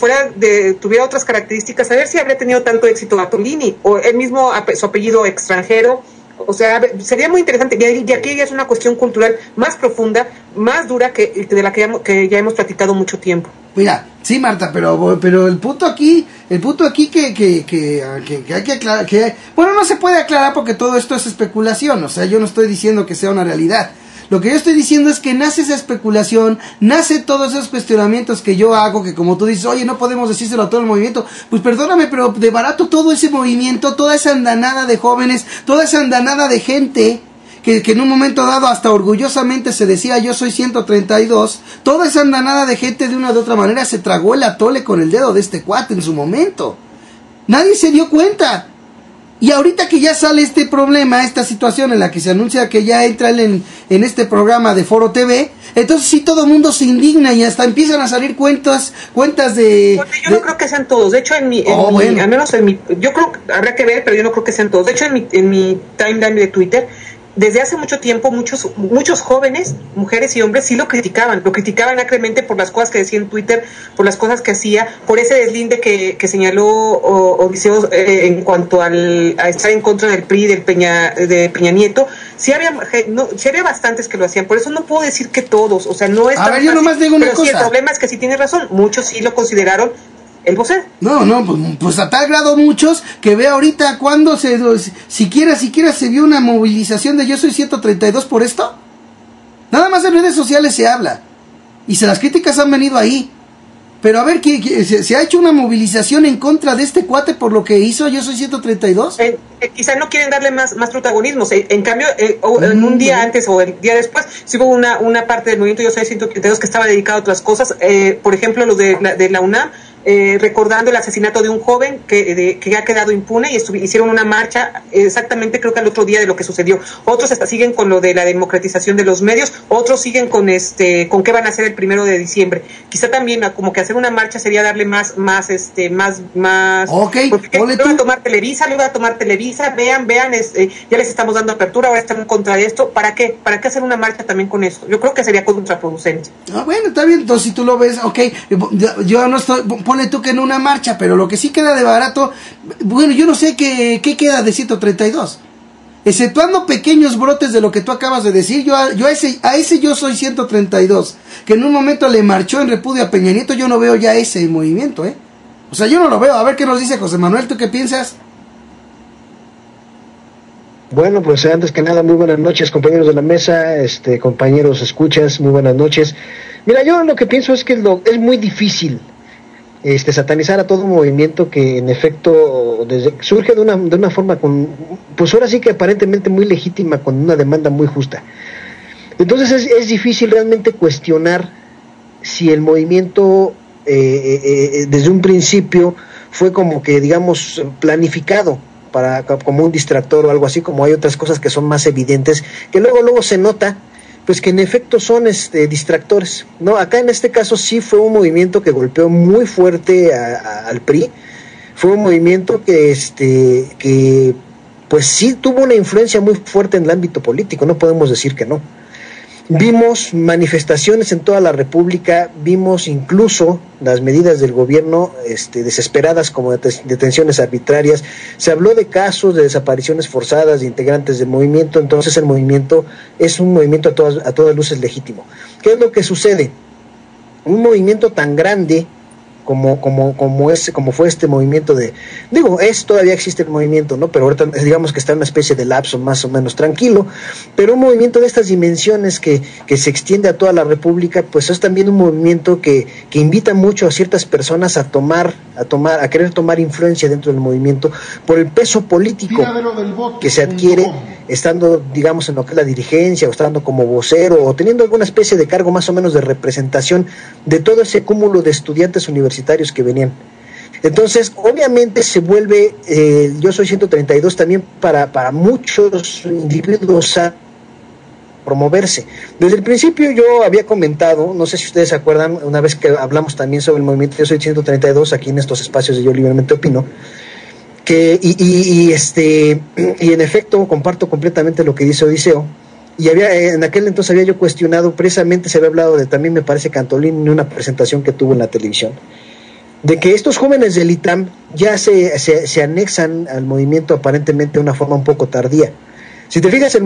tuviera otras características, a ver si habría tenido tanto éxito Bartolini, o él mismo, su apellido extranjero. O sea, sería muy interesante, y aquí ya es una cuestión cultural más profunda, más dura, de la que ya hemos platicado mucho tiempo. Mira, sí, Marta, pero el punto aquí que hay que aclarar, bueno, no se puede aclarar porque todo esto es especulación. O sea, yo no estoy diciendo que sea una realidad. Lo que yo estoy diciendo es que nace esa especulación, nace todos esos cuestionamientos que yo hago, que como tú dices, oye, no podemos decírselo a todo el movimiento. Pues perdóname, pero de barato todo ese movimiento, toda esa andanada de jóvenes, toda esa andanada de gente que en un momento dado hasta orgullosamente se decía yo soy 132, toda esa andanada de gente de una u otra manera se tragó el atole con el dedo de este cuate en su momento. Nadie se dio cuenta. Y ahorita que ya sale este problema, esta situación en la que se anuncia que ya entra él en este programa de Foro TV, entonces sí todo el mundo se indigna y hasta empiezan a salir cuentas de... Porque yo no creo que sean todos. De hecho, al menos yo creo que habrá que ver, pero yo no creo que sean todos. De hecho, en mi timeline de Twitter, desde hace mucho tiempo, muchos jóvenes, mujeres y hombres, sí lo criticaban acremente por las cosas que decía en Twitter, por las cosas que hacía, por ese deslinde que señaló Odiseo en cuanto a estar en contra del PRI, de Peña Nieto. Sí había bastantes que lo hacían, por eso no puedo decir que todos, o sea, no es tan fácil, yo nomás digo una cosa. Sí, el problema es que sí tiene razón, muchos sí lo consideraron el vocero. Pues a tal grado muchos que ve ahorita cuando siquiera se vio una movilización de yo soy 132 por esto. Nada más en redes sociales se habla y las críticas han venido ahí. Pero a ver, ¿se ha hecho una movilización en contra de este cuate por lo que hizo yo soy 132? Quizá no quieren darle más protagonismo. En cambio, en un día antes o el día después, sí hubo una parte del movimiento yo soy 132 que estaba dedicado a otras cosas. Por ejemplo, los de la UNAM, recordando el asesinato de un joven que ha quedado impune, y hicieron una marcha exactamente, creo que al otro día de lo que sucedió. Otros hasta siguen con lo de la democratización de los medios, otros siguen con qué van a hacer el 1 de diciembre. Quizá también como que hacer una marcha sería darle más okay, porque lo iba a tomar Televisa, vean, ya les estamos dando apertura, ahora están en contra de esto. ¿Para qué hacer una marcha también con eso? Yo creo que sería contraproducente. Bueno, está bien, entonces si tú lo ves, ok, yo no estoy, ponle tú que en una marcha, pero lo que sí queda de barato, bueno, yo no sé qué queda de 132, exceptuando pequeños brotes de lo que tú acabas de decir. A ese yo soy 132, que en un momento le marchó en repudio a Peña Nieto, yo no veo ya ese movimiento, o sea, yo no lo veo. A ver qué nos dice José Manuel, ¿tú qué piensas? Bueno, pues antes que nada, muy buenas noches, compañeros de la mesa, compañeros escuchas, muy buenas noches. Mira, yo lo que pienso es que es muy difícil satanizar a todo un movimiento que en efecto surge de una forma pues ahora sí que aparentemente muy legítima, con una demanda muy justa. Entonces es difícil realmente cuestionar si el movimiento desde un principio fue como que, digamos, planificado como un distractor o algo así, como hay otras cosas que son más evidentes, que luego se nota pues que en efecto son distractores, ¿no? Acá en este caso sí fue un movimiento que golpeó muy fuerte al PRI, fue un movimiento que pues sí tuvo una influencia muy fuerte en el ámbito político, no podemos decir que no. Vimos manifestaciones en toda la República, vimos incluso las medidas del gobierno desesperadas, como detenciones arbitrarias. Se habló de casos de desapariciones forzadas de integrantes del movimiento. Entonces el movimiento es un movimiento a todas luces legítimo. ¿Qué es lo que sucede? Un movimiento tan grande como fue este movimiento todavía existe el movimiento, ¿no? Pero ahorita digamos que está en una especie de lapso más o menos tranquilo, pero un movimiento de estas dimensiones que se extiende a toda la República, pues es también un movimiento que invita mucho a ciertas personas a querer tomar influencia dentro del movimiento por el peso político que se adquiere estando, digamos, en lo que es la dirigencia, o estando como vocero, o teniendo alguna especie de cargo más o menos de representación de todo ese cúmulo de estudiantes universitarios que venían. Entonces, obviamente se vuelve Yo Soy 132 también para muchos individuos a promoverse. Desde el principio yo había comentado, no sé si ustedes se acuerdan, una vez que hablamos también sobre el movimiento Yo Soy 132, aquí en estos espacios de Yo Libremente Opino, que y en efecto comparto completamente lo que dice Odiseo, y en aquel entonces había yo cuestionado, precisamente se había hablado de, también me parece, Cantolín en una presentación que tuvo en la televisión, de que estos jóvenes del ITAM ya se anexan al movimiento aparentemente de una forma un poco tardía. Si te fijas, el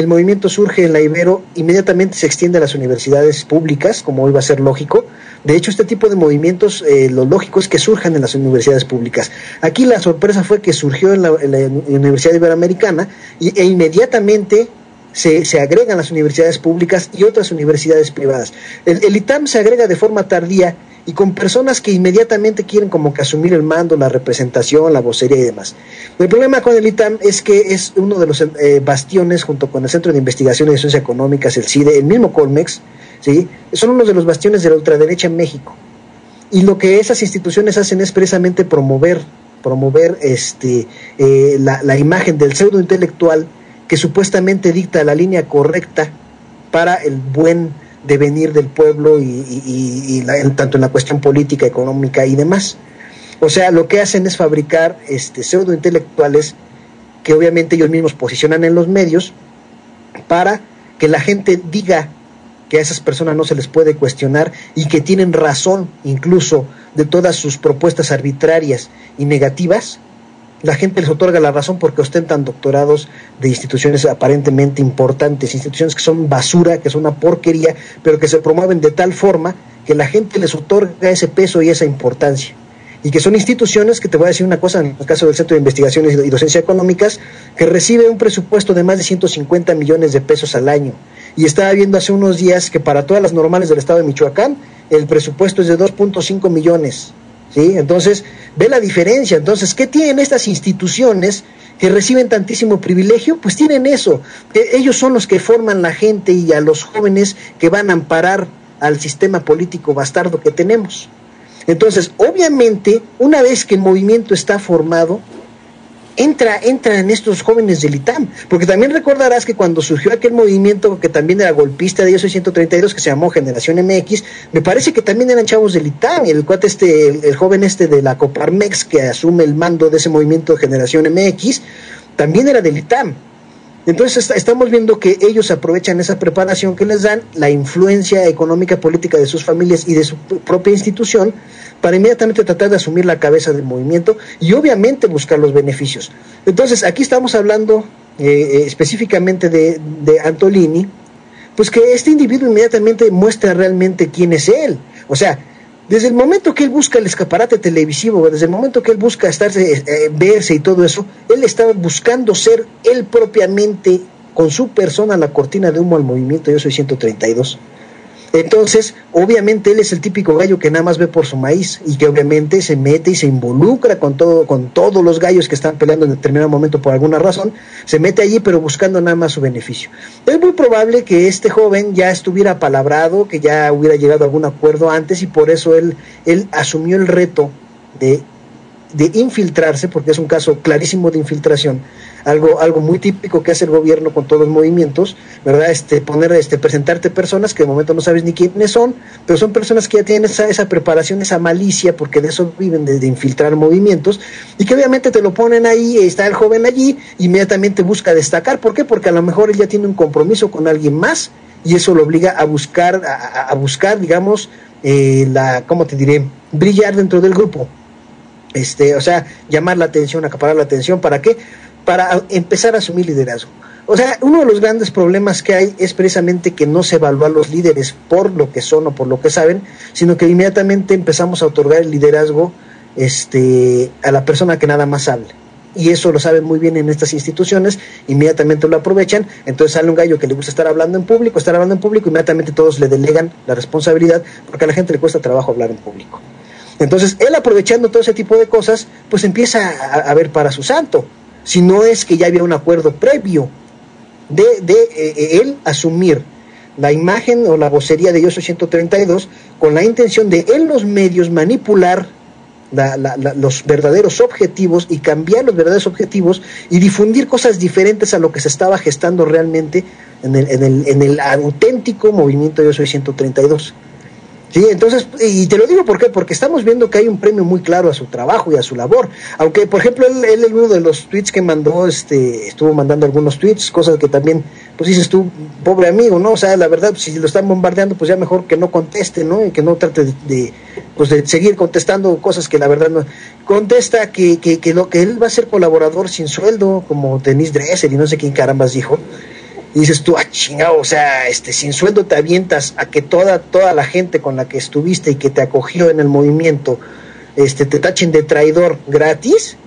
movimiento surge en la Ibero, inmediatamente se extiende a las universidades públicas, como hoy va a ser lógico. De hecho, este tipo de movimientos, lo lógico es que surjan en las universidades públicas. Aquí la sorpresa fue que surgió en la Universidad Iberoamericana e inmediatamente se agregan las universidades públicas y otras universidades privadas. El ITAM se agrega de forma tardía y con personas que inmediatamente quieren como que asumir el mando, la representación, la vocería y demás. El problema con el ITAM es que es uno de los bastiones, junto con el Centro de Investigación y Ciencias Económicas, el CIDE, el mismo Colmex, ¿sí? Son uno de los bastiones de la ultraderecha en México. Y lo que esas instituciones hacen es precisamente promover la imagen del pseudo intelectual que supuestamente dicta la línea correcta para el buen devenir del pueblo tanto en la cuestión política, económica y demás. O sea, lo que hacen es fabricar pseudo intelectuales que obviamente ellos mismos posicionan en los medios para que la gente diga que a esas personas no se les puede cuestionar y que tienen razón incluso de todas sus propuestas arbitrarias y negativas. La gente les otorga la razón porque ostentan doctorados de instituciones aparentemente importantes, instituciones que son basura, que son una porquería, pero que se promueven de tal forma que la gente les otorga ese peso y esa importancia. Y que son instituciones, que te voy a decir una cosa, en el caso del Centro de Investigaciones y Docencia Económicas, que recibe un presupuesto de más de 150 millones de pesos al año. Y estaba viendo hace unos días que para todas las normales del estado de Michoacán, el presupuesto es de 2.5 millones. ¿Sí? Entonces, ve la diferencia. Entonces, ¿qué tienen estas instituciones que reciben tantísimo privilegio? Pues tienen eso. Ellos son los que forman la gente y a los jóvenes que van a amparar al sistema político bastardo que tenemos. Entonces, obviamente, una vez que el movimiento está formado, entra en estos jóvenes del ITAM, porque también recordarás que cuando surgió aquel movimiento que también era golpista de Yo Soy 132, que se llamó Generación MX, me parece que también eran chavos del ITAM, el joven de la Coparmex que asume el mando de ese movimiento Generación MX, también era del ITAM. Entonces estamos viendo que ellos aprovechan esa preparación que les dan, la influencia económica, política de sus familias y de su propia institución, para inmediatamente tratar de asumir la cabeza del movimiento y obviamente buscar los beneficios. Entonces aquí estamos hablando específicamente de Antolini, pues que este individuo inmediatamente muestra realmente quién es él. O sea, desde el momento que él busca el escaparate televisivo, desde el momento que él busca verse y todo eso, él estaba buscando ser él propiamente, con su persona, la cortina de humo al movimiento Yo Soy 132. Entonces, obviamente él es el típico gallo que nada más ve por su maíz y que obviamente se mete y se involucra con todos los gallos que están peleando en determinado momento por alguna razón, se mete allí pero buscando nada más su beneficio. Es muy probable que este joven ya estuviera apalabrado, que ya hubiera llegado a algún acuerdo antes y por eso él asumió el reto de infiltrarse, porque es un caso clarísimo de infiltración, algo muy típico que hace el gobierno con todos los movimientos, ¿verdad? Presentarte personas que de momento no sabes ni quiénes son, pero son personas que ya tienen esa preparación, esa malicia, porque de eso viven, de infiltrar movimientos, y que obviamente te lo ponen ahí, está el joven allí, inmediatamente busca destacar. ¿Por qué? Porque a lo mejor él ya tiene un compromiso con alguien más, y eso lo obliga a buscar, digamos, ¿cómo te diré? Brillar dentro del grupo. O sea, llamar la atención, acaparar la atención. ¿Para qué? para empezar a asumir liderazgo. O sea, uno de los grandes problemas que hay es precisamente que no se evalúa a los líderes por lo que son o por lo que saben, sino que inmediatamente empezamos a otorgar el liderazgo a la persona que nada más hable. Y eso lo saben muy bien en estas instituciones, inmediatamente lo aprovechan. Entonces sale un gallo que le gusta estar hablando en público, inmediatamente todos le delegan la responsabilidad, porque a la gente le cuesta trabajo hablar en público. Entonces él, aprovechando todo ese tipo de cosas, pues empieza a ver para su santo, si no es que ya había un acuerdo previo de él asumir la imagen o la vocería de Yo Soy 132 con la intención de en los medios manipular los verdaderos objetivos y cambiar los verdaderos objetivos y difundir cosas diferentes a lo que se estaba gestando realmente en el auténtico movimiento Yo Soy 132. Sí, entonces, y te lo digo porque estamos viendo que hay un premio muy claro a su trabajo y a su labor, aunque por ejemplo él uno de los tweets que mandó, estuvo mandando algunos tweets, cosas que también, pues dices tú, pobre amigo, ¿no? O sea, la verdad, si lo están bombardeando, pues ya mejor que no conteste, ¿no? Y que no trate de seguir contestando cosas que la verdad no, contesta que lo que él va a ser colaborador sin sueldo, como Denise Dresser y no sé quién carambas dijo. Y dices tú, chingado, o sea, sin sueldo te avientas a que toda la gente con la que estuviste y que te acogió en el movimiento, te tachen de traidor gratis.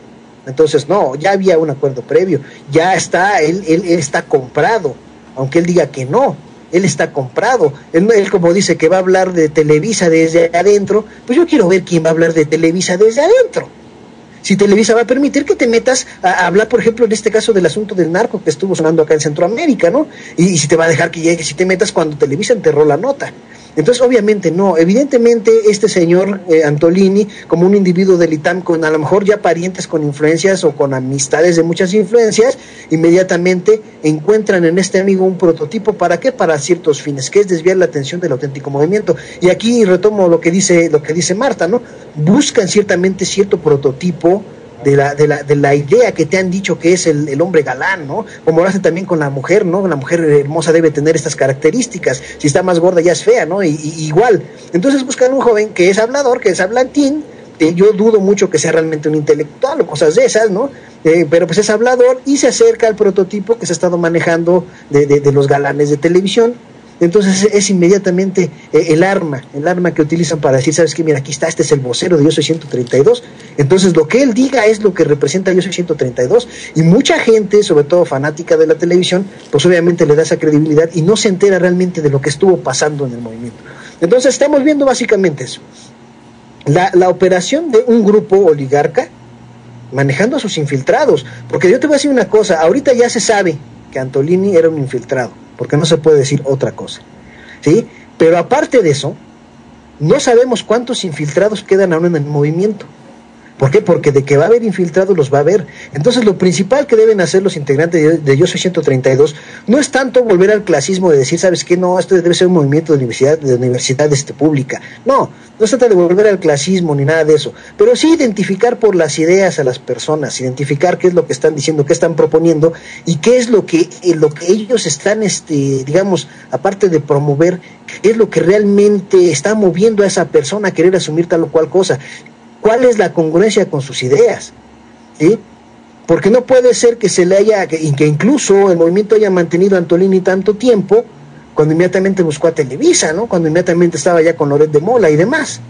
Entonces, no, ya había un acuerdo previo, ya está, él está comprado, aunque él diga que no, él está comprado. Él como dice que va a hablar de Televisa desde adentro, pues yo quiero ver quién va a hablar de Televisa desde adentro. Si Televisa va a permitir que te metas a hablar, por ejemplo, en este caso del asunto del narco que estuvo sonando acá en Centroamérica, ¿no? Y si te va a dejar que llegues, si te metas cuando Televisa enterró la nota. Entonces, obviamente no. Evidentemente, este señor Antolini, como un individuo del ITAM, con a lo mejor ya parientes con influencias o con amistades de muchas influencias, inmediatamente encuentran en este amigo un prototipo. ¿Para qué? Para ciertos fines, que es desviar la atención del auténtico movimiento. Y aquí retomo lo que dice Marta, ¿no? Buscan ciertamente cierto prototipo de la idea que te han dicho que es el hombre galán, ¿no? Como lo hacen también con la mujer, ¿no? La mujer hermosa debe tener estas características, si está más gorda ya es fea, ¿no? Y igual. Entonces buscan un joven que es hablador, que es hablantín, yo dudo mucho que sea realmente un intelectual o cosas de esas, ¿no? Pero pues es hablador y se acerca al prototipo que se ha estado manejando de los galanes de televisión. Entonces es inmediatamente el arma que utilizan para decir, ¿sabes qué? Mira, aquí está, este es el vocero de Yo Soy 132. Entonces lo que él diga es lo que representa Yo Soy 132. Y mucha gente, sobre todo fanática de la televisión, pues obviamente le da esa credibilidad y no se entera realmente de lo que estuvo pasando en el movimiento. Entonces estamos viendo básicamente eso. La operación de un grupo oligarca manejando a sus infiltrados. Porque yo te voy a decir una cosa, ahorita ya se sabe que Antolini era un infiltrado, porque no se puede decir otra cosa, ¿sí? Pero aparte de eso, no sabemos cuántos infiltrados quedan aún en el movimiento. ¿Por qué? Porque de que va a haber infiltrados los va a haber. Entonces lo principal que deben hacer los integrantes de Yo Soy 132 no es tanto volver al clasismo de decir, ¿sabes qué? No, esto debe ser un movimiento de universidad pública. No se trata de volver al clasismo ni nada de eso, pero sí identificar por las ideas a las personas, identificar qué es lo que están diciendo, qué están proponiendo y qué es lo que ellos están, digamos, aparte de promover, qué es lo que realmente está moviendo a esa persona a querer asumir tal o cual cosa. ¿Cuál es la congruencia con sus ideas? ¿Sí? Porque no puede ser que que incluso el movimiento haya mantenido a Antolini tanto tiempo, cuando inmediatamente buscó a Televisa, ¿no? Cuando inmediatamente estaba ya con Loret de Mola y demás.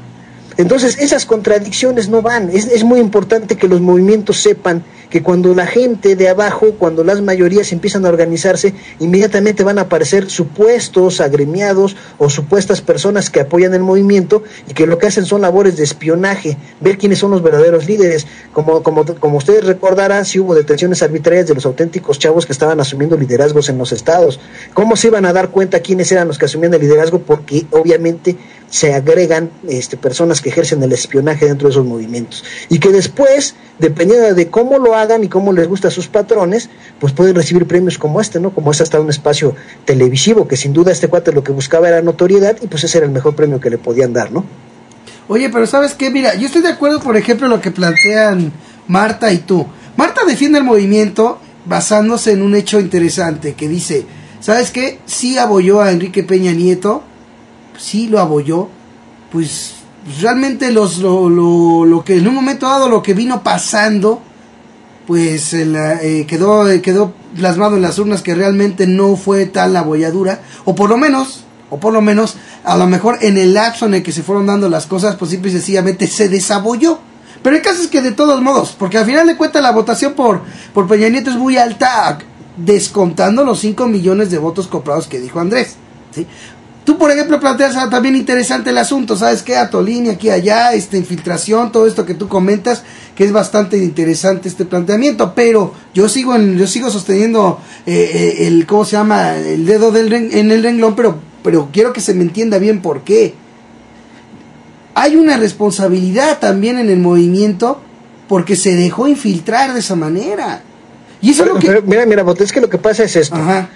Entonces esas contradicciones no van. Es muy importante que los movimientos sepan que cuando la gente de abajo, cuando las mayorías empiezan a organizarse, inmediatamente van a aparecer supuestos agremiados o supuestas personas que apoyan el movimiento y que lo que hacen son labores de espionaje, ver quiénes son los verdaderos líderes. Como ustedes recordarán, si hubo detenciones arbitrarias de los auténticos chavos que estaban asumiendo liderazgos en los estados. ¿Cómo se iban a dar cuenta quiénes eran los que asumían el liderazgo? Porque obviamente se agregan personas que ejercen el espionaje dentro de esos movimientos y que después, dependiendo de cómo lo hagan y cómo les gusta a sus patrones, pues pueden recibir premios como ¿no? Como es hasta un espacio televisivo, que sin duda este cuate lo que buscaba era notoriedad y pues ese era el mejor premio que le podían dar, ¿no? Oye, pero ¿sabes qué? Mira, yo estoy de acuerdo, por ejemplo, en lo que plantean Marta y tú. Marta defiende el movimiento basándose en un hecho interesante que dice, ¿sabes qué? Sí apoyó a Enrique Peña Nieto, sí lo apoyó, pues realmente lo que en un momento dado lo que vino pasando pues quedó plasmado en las urnas que realmente no fue tal la bolladura, o por lo menos, a lo mejor en el lapso en el que se fueron dando las cosas, pues simple y sencillamente se desabolló. Pero el caso es que de todos modos, porque al final de cuentas la votación por Peña Nieto es muy alta, descontando los 5 millones de votos comprados que dijo Andrés, ¿sí? Tú, por ejemplo, planteas también interesante el asunto, ¿sabes qué? Atolini, aquí, allá, infiltración, todo esto que tú comentas, que es bastante interesante este planteamiento, pero yo sigo sosteniendo ¿cómo se llama? El dedo en el renglón, pero quiero que se me entienda bien por qué. Hay una responsabilidad también en el movimiento porque se dejó infiltrar de esa manera. Y eso es lo que... Mira, Bote, es que lo que pasa es esto. Ajá.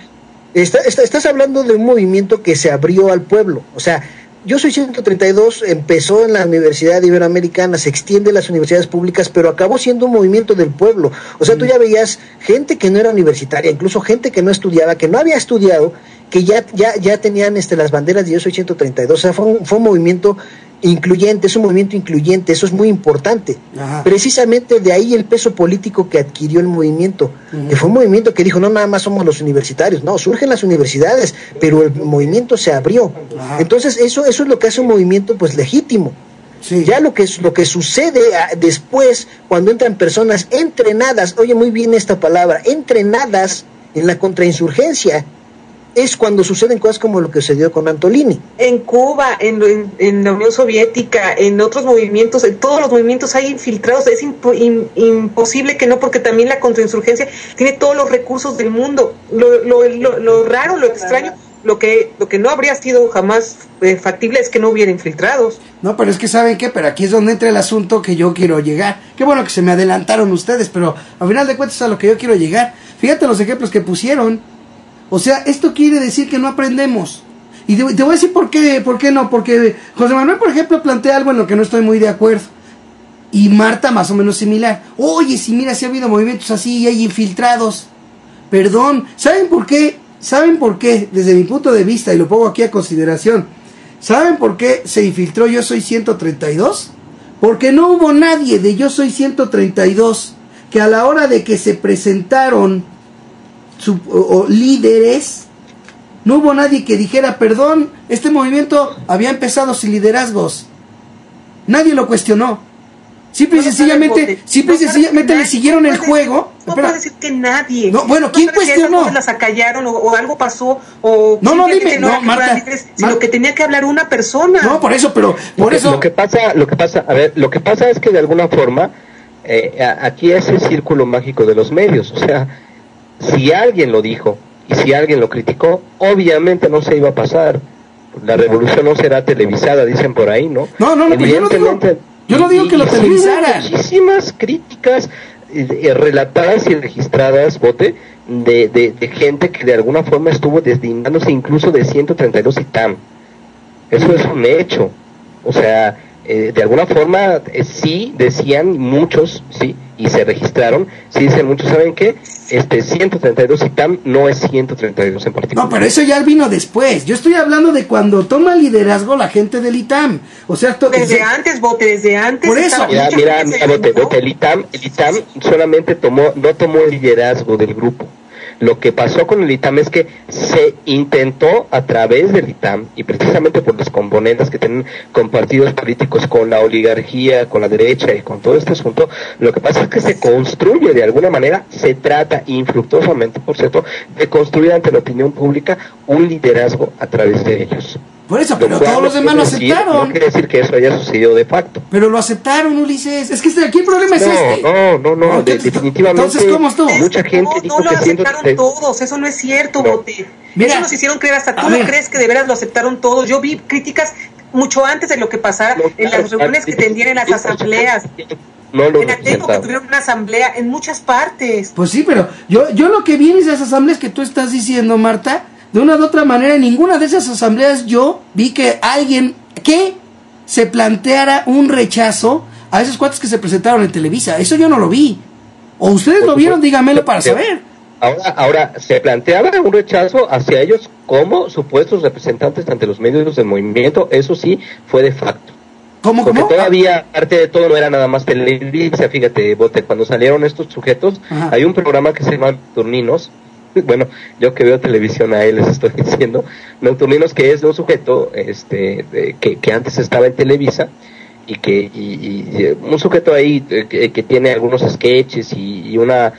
Estás hablando de un movimiento que se abrió al pueblo. O sea, Yo Soy 132 empezó en la Universidad Iberoamericana, se extiende a las universidades públicas, pero acabó siendo un movimiento del pueblo. O sea, tú ya veías gente que no era universitaria, incluso gente que no estudiaba, que no había estudiado, que ya tenían las banderas de Yo Soy 132. O sea, fue un movimiento incluyente, es un movimiento incluyente, eso es muy importante. Ajá. Precisamente de ahí el peso político que adquirió el movimiento, que fue un movimiento que dijo, no nada más somos los universitarios, no, surgen las universidades, pero el movimiento se abrió. Ajá. Entonces eso es lo que hace un movimiento pues legítimo. Sí. Ya lo que sucede después, cuando entran personas entrenadas, oye muy bien esta palabra, entrenadas en la contrainsurgencia, es cuando suceden cosas como lo que sucedió con Antolini. En Cuba, en la Unión Soviética, en otros movimientos, en todos los movimientos hay infiltrados, es imposible que no, porque también la contrainsurgencia tiene todos los recursos del mundo. Lo raro, lo extraño, lo que no habría sido jamás factible es que no hubiera infiltrados. No, pero es que ¿saben qué? Pero aquí es donde entra el asunto que yo quiero llegar. Qué bueno que se me adelantaron ustedes, pero al final de cuentas a lo que yo quiero llegar. Fíjate los ejemplos que pusieron. O sea, esto quiere decir que no aprendemos. Y te voy a decir por qué no. Porque José Manuel, por ejemplo, plantea algo en lo que no estoy muy de acuerdo. Y Marta más o menos similar. Oye, si mira, si ha habido movimientos así y hay infiltrados. Perdón, ¿saben por qué? ¿Saben por qué? Desde mi punto de vista, y lo pongo aquí a consideración. ¿Saben por qué se infiltró Yo Soy 132? Porque no hubo nadie de Yo Soy 132 que a la hora de que se presentaron líderes, no hubo nadie que dijera, perdón, este movimiento había empezado sin liderazgos. Nadie lo cuestionó. Simple y sencillamente le siguieron el juego. No puedo decir que nadie. No, bueno, ¿quién cuestionó? Las acallaron o algo pasó o dime, Marta, líderes, sino que tenía que hablar una persona. No, por eso. Lo que pasa es que de alguna forma aquí es el círculo mágico de los medios, o sea, si alguien lo dijo y si alguien lo criticó, obviamente no se iba a pasar. La revolución no será televisada, dicen por ahí, ¿no? No, yo no digo que lo televisaran. Muchísimas críticas relatadas y registradas, Bote, de gente que de alguna forma estuvo deslindándose incluso de 132 ITAM. Eso es un hecho. O sea, de alguna forma sí decían muchos, sí, y se registraron, sí dicen muchos, ¿saben qué? 132 ITAM no es 132 en particular. No, pero eso ya vino después. Yo estoy hablando de cuando toma liderazgo la gente del ITAM. O sea, desde antes, Bote, desde antes. Por eso. Mira, Bote, el ITAM solamente no tomó el liderazgo del grupo. Lo que pasó con el ITAM es que se intentó a través del ITAM, y precisamente por los componentes que tienen con partidos políticos, con la oligarquía, con la derecha y con todo este asunto, lo que pasa es que se construye de alguna manera, se trata infructuosamente, por cierto, de construir ante la opinión pública un liderazgo a través de ellos. Por eso, pero todos los demás lo aceptaron. No quiere decir que eso haya sucedido de facto. Pero lo aceptaron, Ulises. Es que aquí el problema es este. No, definitivamente. Entonces, ¿cómo estuvo? Mucha gente dijo no lo aceptaron todos, eso no es cierto, Bote. Eso nos hicieron creer, hasta tú no crees que de veras lo aceptaron todos. Yo vi críticas mucho antes de lo que pasara en las reuniones que tendían en las asambleas. En Atenco, que tuvieron una asamblea en muchas partes. Pues sí, pero yo lo que vi en esas asambleas que tú estás diciendo, Marta, de una u otra manera, en ninguna de esas asambleas yo vi que alguien que se planteara un rechazo a esos cuates que se presentaron en Televisa. Eso yo no lo vi. ¿O ustedes lo vieron? Dígamelo para saber. Ahora, se planteaba un rechazo hacia ellos como supuestos representantes ante los medios del movimiento. Eso sí, fue de facto. ¿Cómo? Porque todavía, aparte de todo, no era nada más Televisa, fíjate, Bote, cuando salieron estos sujetos, hay un programa que se llama Nocturninos. Bueno, yo que veo televisión a él les estoy diciendo, Nocturninos, que es de un sujeto que antes estaba en Televisa, y un sujeto ahí que tiene algunos sketches y una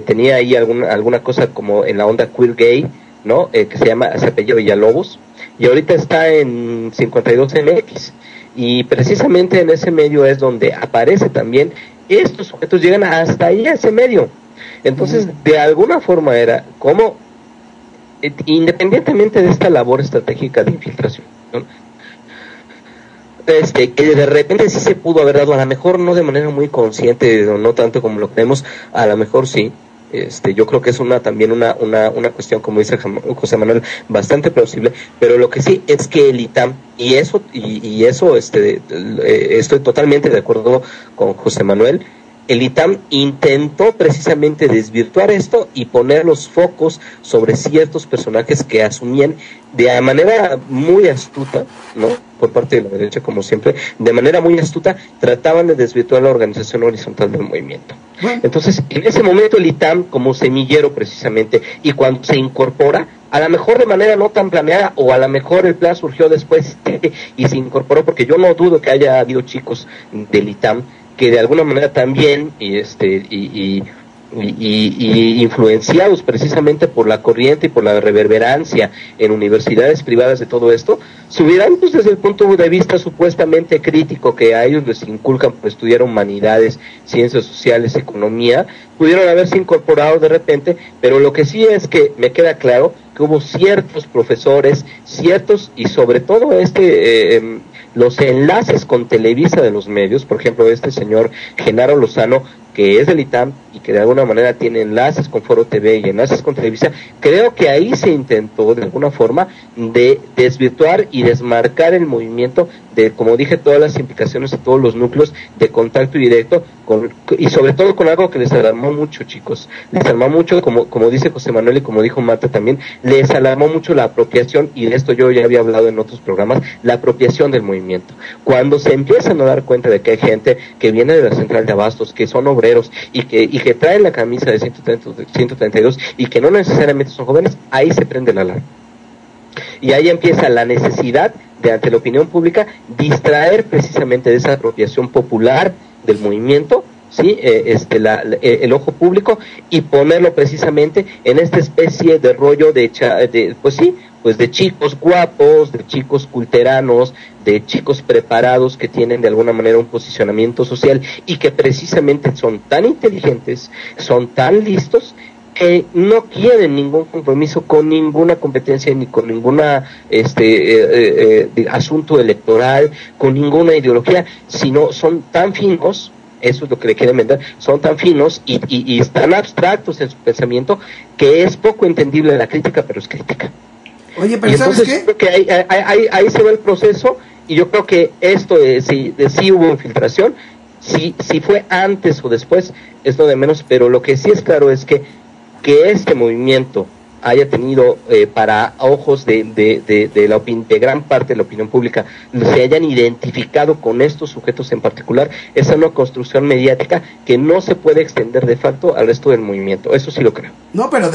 tenía ahí alguna cosa como en la onda queer gay, ¿no? Que se apellida Villalobos, y ahorita está en 52MX, y precisamente en ese medio es donde aparece también, estos sujetos llegan hasta ahí a ese medio. Entonces, de alguna forma era como, independientemente de esta labor estratégica de infiltración, ¿no? Que de repente sí se pudo haber dado, a lo mejor no de manera muy consciente, no tanto como lo creemos, a lo mejor sí. Yo creo que es también una cuestión, como dice José Manuel, bastante plausible, pero lo que sí es que el ITAM, y eso estoy totalmente de acuerdo con José Manuel, el ITAM intentó precisamente desvirtuar esto y poner los focos sobre ciertos personajes que asumían de manera muy astuta, ¿no? Por parte de la derecha, como siempre, de manera muy astuta, trataban de desvirtuar la organización horizontal del movimiento. Entonces, en ese momento el ITAM, como semillero precisamente, y cuando se incorpora, a lo mejor de manera no tan planeada, o a lo mejor el plan surgió después y se incorporó, porque yo no dudo que haya habido chicos del ITAM que de alguna manera también y influenciados precisamente por la corriente y por la reverberancia en universidades privadas de todo esto, se hubieran, pues, desde el punto de vista supuestamente crítico que a ellos les inculcan por estudiar humanidades, ciencias sociales, economía, pudieron haberse incorporado de repente, pero lo que sí es que me queda claro que hubo ciertos profesores, y sobre todo los enlaces con Televisa de los medios, por ejemplo, este señor Genaro Lozano, que es del ITAM y que de alguna manera tiene enlaces con Foro TV y enlaces con Televisa, creo que ahí se intentó de alguna forma de desvirtuar y desmarcar el movimiento de, como dije, todas las implicaciones de todos los núcleos de contacto directo y sobre todo con algo que les alarmó mucho, chicos, les alarmó mucho, como dice José Manuel y como dijo Marta también, les alarmó mucho la apropiación, y de esto yo ya había hablado en otros programas, la apropiación del movimiento. Cuando se empiezan a dar cuenta de que hay gente que viene de la central de abastos, que son obreros y que traen la camisa de 132 y que no necesariamente son jóvenes, ahí se prende la alarma. Y ahí empieza la necesidad de, ante la opinión pública, distraer precisamente de esa apropiación popular del movimiento, ¿sí? El ojo público, y ponerlo precisamente en esta especie de rollo de chicos guapos, de chicos culteranos, de chicos preparados que tienen de alguna manera un posicionamiento social y que precisamente son tan inteligentes, son tan listos, que no quieren ningún compromiso con ninguna competencia ni con ninguna asunto electoral, con ninguna ideología, sino son tan finos, eso es lo que le quieren vender, son tan finos y tan abstractos en su pensamiento que es poco entendible la crítica, pero es crítica. Oye, pero ¿sabes qué? Creo que ahí se va el proceso, y yo creo que esto sí hubo infiltración, si fue antes o después es lo de menos, pero lo que sí es claro es que este movimiento haya tenido para ojos de gran parte de la opinión pública, se hayan identificado con estos sujetos en particular, es una construcción mediática que no se puede extender de facto al resto del movimiento. Eso sí lo creo. No, pero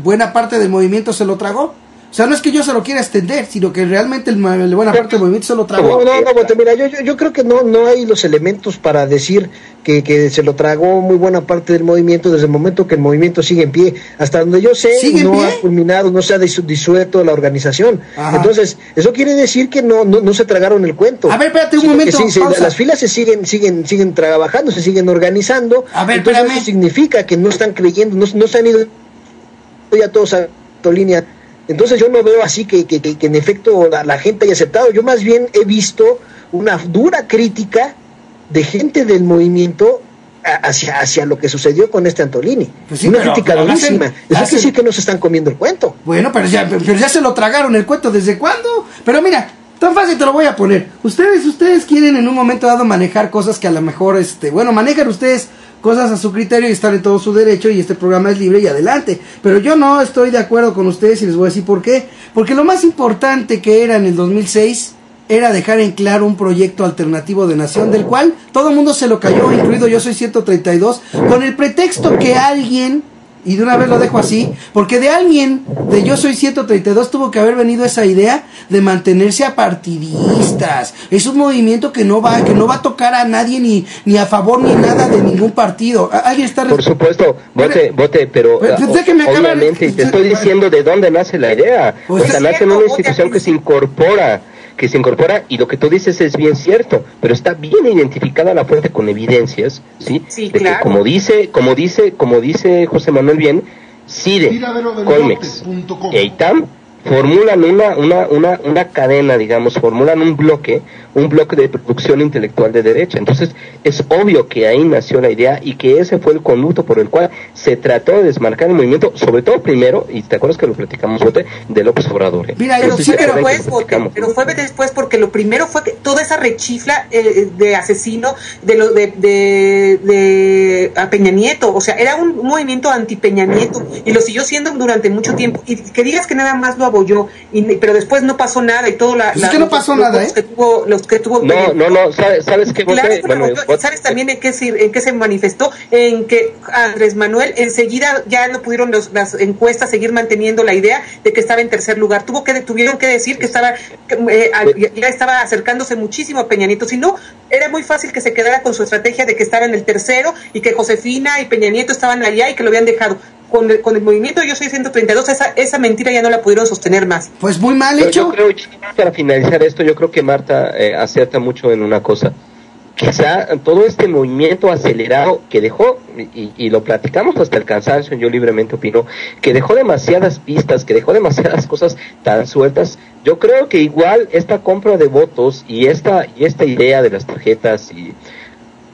buena parte del movimiento se lo tragó. O sea, no es que yo se lo quiera extender, sino que realmente la buena parte del movimiento se lo tragó. No, mira, yo creo que no hay los elementos para decir que se lo tragó muy buena parte del movimiento desde el momento que el movimiento sigue en pie. Hasta donde yo sé, no ha culminado, no se ha disuelto la organización. Ajá. Entonces, eso quiere decir que no se tragaron el cuento. A ver, espérate un momento. Las filas se siguen trabajando, se siguen organizando. A ver, entonces espérame. Eso significa que no están creyendo, no se han ido ya todos a tu línea. Entonces yo no veo así que en efecto la gente haya aceptado. Yo más bien he visto una dura crítica de gente del movimiento hacia lo que sucedió con Antolini. Pues sí, una crítica durísima. Eso quiere decir que no se están comiendo el cuento. Bueno, pero ya se lo tragaron el cuento. ¿Desde cuándo? Pero mira, tan fácil te lo voy a poner. Ustedes quieren en un momento dado manejar cosas que a lo mejor, manejan ustedes cosas a su criterio y están en todo su derecho, y este programa es libre y adelante, pero yo no estoy de acuerdo con ustedes y les voy a decir por qué. Porque lo más importante que era en el 2006 era dejar en claro un proyecto alternativo de nación, del cual todo el mundo se lo cayó, incluido Yo Soy 132, con el pretexto que alguien, y de una vez lo dejo así, porque de alguien de Yo Soy 132 tuvo que haber venido esa idea de mantenerse apartidistas. Es un movimiento que no va a tocar a nadie ni a favor ni nada de ningún partido. Alguien está... Por supuesto, vote, pero obviamente, y te estoy diciendo de dónde nace la idea. Pues o sea, nace en una institución que se incorpora, y lo que tú dices es bien cierto, pero está bien identificada la fuente con evidencias, ¿sí? Sí, de claro. Que como dice José Manuel bien, CIDE, Colmex e ITAM formulan una cadena, digamos, formulan un bloque de producción intelectual de derecha. Entonces es obvio que ahí nació la idea y que ese fue el conducto por el cual se trató de desmarcar el movimiento, sobre todo primero, y te acuerdas que lo platicamos, Bote, de López Obrador. Mira, pero fue después, porque lo primero fue que toda esa rechifla de asesino de a Peña Nieto, o sea, era un movimiento anti Peña Nieto y lo siguió siendo durante mucho tiempo, y que digas que nada más lo apoyó, pero después no pasó nada y todo es que no pasó nada, los que tuvo no, sabes qué, claro, ¿sabes también en qué se manifestó? En que Andrés Manuel enseguida ya no pudieron las encuestas seguir manteniendo la idea de que estaba en tercer lugar, tuvieron que decir que estaba ya estaba acercándose muchísimo a Peña Nieto, si no era muy fácil que se quedara con su estrategia de que estaba en el tercero y que Josefina y Peña Nieto estaban allá y que lo habían dejado. Con el movimiento Yo Soy 132, esa mentira ya no la pudieron sostener más. Pues muy mal hecho. Yo creo, para finalizar esto, yo creo que Marta acierta mucho en una cosa. Quizá todo este movimiento acelerado que dejó, y lo platicamos hasta el cansancio, yo libremente opino, que dejó demasiadas pistas, que dejó demasiadas cosas tan sueltas. Yo creo que igual esta compra de votos y esta idea de las tarjetas, y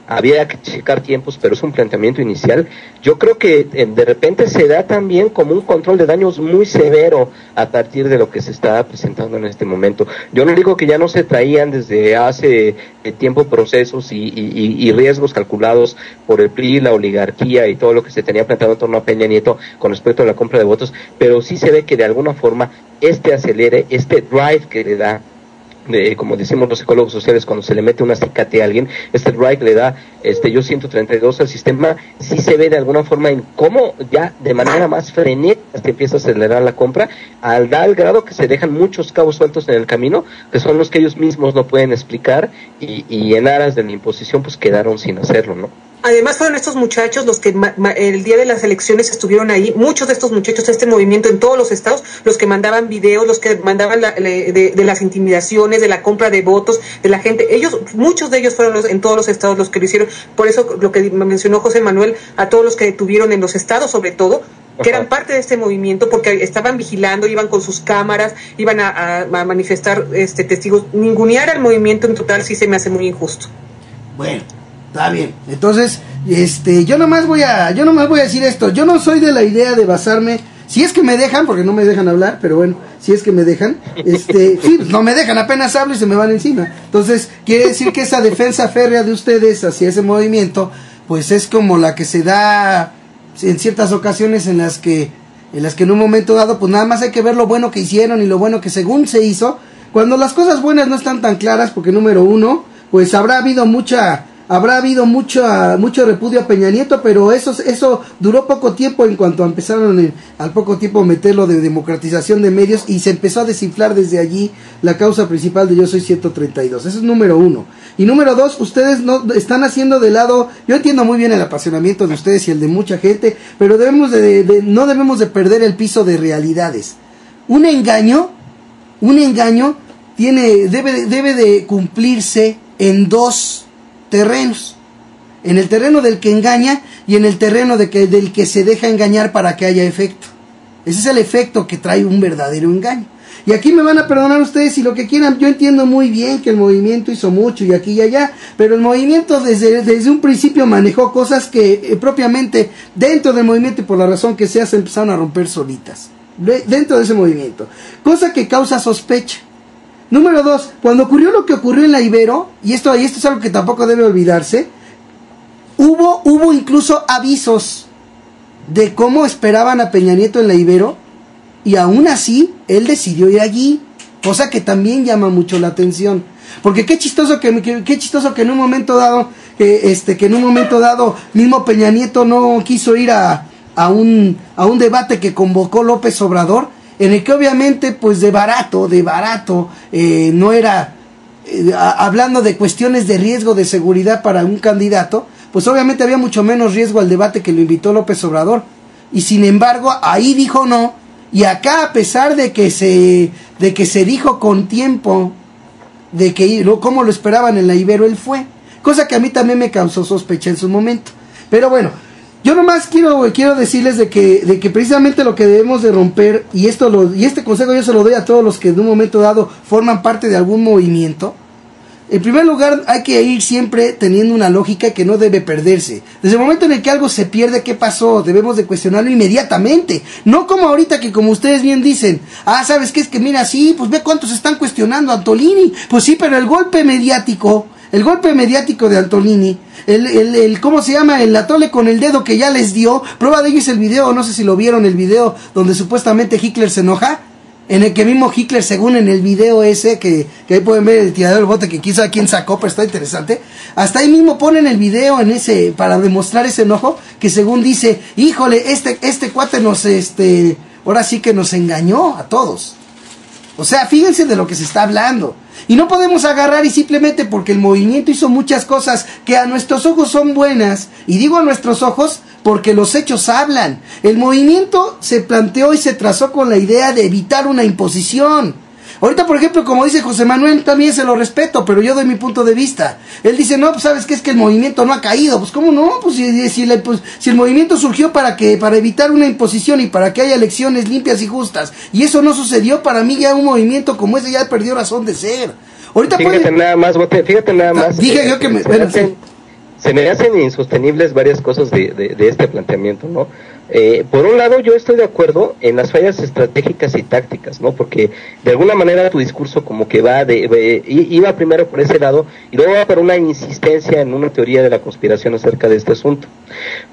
había que checar tiempos, pero es un planteamiento inicial. Yo creo que de repente se da también como un control de daños muy severo a partir de lo que se está presentando en este momento. Yo no digo que ya no se traían desde hace tiempo procesos y riesgos calculados por el PRI, la oligarquía y todo lo que se tenía planteado en torno a Peña Nieto con respecto a la compra de votos, pero sí se ve que de alguna forma acelere, este drive que le da, como decimos los psicólogos sociales, cuando se le mete un acicate a alguien, este drive le da Yo 132 al sistema, sí se ve de alguna forma en cómo ya de manera más frenética se empieza a acelerar la compra, al grado que se dejan muchos cabos sueltos en el camino, que son los que ellos mismos no pueden explicar, y en aras de la imposición pues quedaron sin hacerlo, ¿no? Además fueron estos muchachos los que el día de las elecciones estuvieron ahí, muchos de estos muchachos, este movimiento en todos los estados, los que mandaban videos, los que mandaban de las intimidaciones, de la compra de votos, de la gente, muchos de ellos fueron en todos los estados los que lo hicieron. Por eso lo que mencionó José Manuel, a todos los que detuvieron en los estados sobre todo, que eran parte de este movimiento, porque estaban vigilando, iban con sus cámaras, iban a manifestar testigos. Ningunear al movimiento en total sí se me hace muy injusto. Bueno, está bien. Entonces, yo nomás voy a decir esto. Yo no soy de la idea de basarme, si es que me dejan, porque no me dejan hablar, pero bueno, si es que me dejan, sí, no me dejan, apenas hablo y se me van encima. Entonces, quiere decir que esa defensa férrea de ustedes hacia ese movimiento, pues es como la que se da en ciertas ocasiones en las que en un momento dado, pues nada más hay que ver lo bueno que hicieron y lo bueno que según se hizo, cuando las cosas buenas no están tan claras, porque número uno, pues habrá habido mucho repudio a Peña Nieto, pero eso duró poco tiempo en cuanto empezaron al poco tiempo a meterlo de democratización de medios, y se empezó a desinflar desde allí la causa principal de Yo Soy 132. Eso es número uno. Y número dos, ustedes no están haciendo de lado, yo entiendo muy bien el apasionamiento de ustedes y el de mucha gente, pero no debemos de perder el piso de realidades. Un engaño debe de cumplirse en dos terrenos: en el terreno del que engaña y en el terreno del que se deja engañar para que haya efecto. Ese es el efecto que trae un verdadero engaño. Y aquí me van a perdonar ustedes si lo que quieran. Yo entiendo muy bien que el movimiento hizo mucho y aquí y allá, pero el movimiento desde un principio manejó cosas que propiamente dentro del movimiento, y por la razón que sea, se empezaron a romper solitas dentro de ese movimiento, cosa que causa sospecha. Número dos, cuando ocurrió lo que ocurrió en la Ibero, y esto es algo que tampoco debe olvidarse, hubo incluso avisos de cómo esperaban a Peña Nieto en la Ibero, y aún así él decidió ir allí cosa que también llama mucho la atención. Porque qué chistoso que en un momento dado, mismo Peña Nieto no quiso ir a un debate que convocó López Obrador, en el que obviamente pues de barato, no era, hablando de cuestiones de riesgo de seguridad para un candidato, pues obviamente había mucho menos riesgo al debate que lo invitó López Obrador, y sin embargo ahí dijo no, y acá a pesar de que se dijo con tiempo, de que como lo esperaban en la Ibero, él fue, cosa que a mí también me causó sospecha en su momento. Pero bueno, yo nomás quiero decirles de que precisamente lo que debemos de romper, y este consejo yo se lo doy a todos los que en un momento dado forman parte de algún movimiento. En primer lugar, hay que ir siempre teniendo una lógica que no debe perderse. Desde el momento en el que algo se pierde, ¿qué pasó? Debemos de cuestionarlo inmediatamente. No como ahorita que, como ustedes bien dicen, ¿sabes qué? Es que mira, sí, pues ve cuántos están cuestionando a Antolini. Pues sí, pero el golpe mediático de Antolini, ¿cómo se llama? El atole con el dedo que ya les dio. Prueba de ello es el video, no sé si lo vieron, el video donde supuestamente Hitler se enoja. En el que mismo Hitler, según en el video ese, que ahí pueden ver el tirador del bote, que quizá quien sacó, pero está interesante. Hasta ahí mismo ponen el video para demostrar ese enojo, que según dice, híjole, este cuate ahora sí que nos engañó a todos. O sea, fíjense de lo que se está hablando. Y no podemos agarrar y simplemente porque el movimiento hizo muchas cosas que a nuestros ojos son buenas, y digo a nuestros ojos porque los hechos hablan. El movimiento se planteó y se trazó con la idea de evitar una imposición. Ahorita, por ejemplo, como dice José Manuel, también se lo respeto, pero yo doy mi punto de vista. Él dice, no, pues sabes qué, es que el movimiento no ha caído. Pues cómo no, pues si el movimiento surgió para evitar una imposición y para que haya elecciones limpias y justas, y eso no sucedió, para mí ya un movimiento como ese ya perdió razón de ser. Ahorita fíjate nada más. Dije yo que se me hacen insostenibles varias cosas de este planteamiento, ¿no? Por un lado, yo estoy de acuerdo en las fallas estratégicas y tácticas, ¿no? Porque de alguna manera tu discurso como que iba primero por ese lado y luego va por una insistencia en una teoría de la conspiración acerca de este asunto.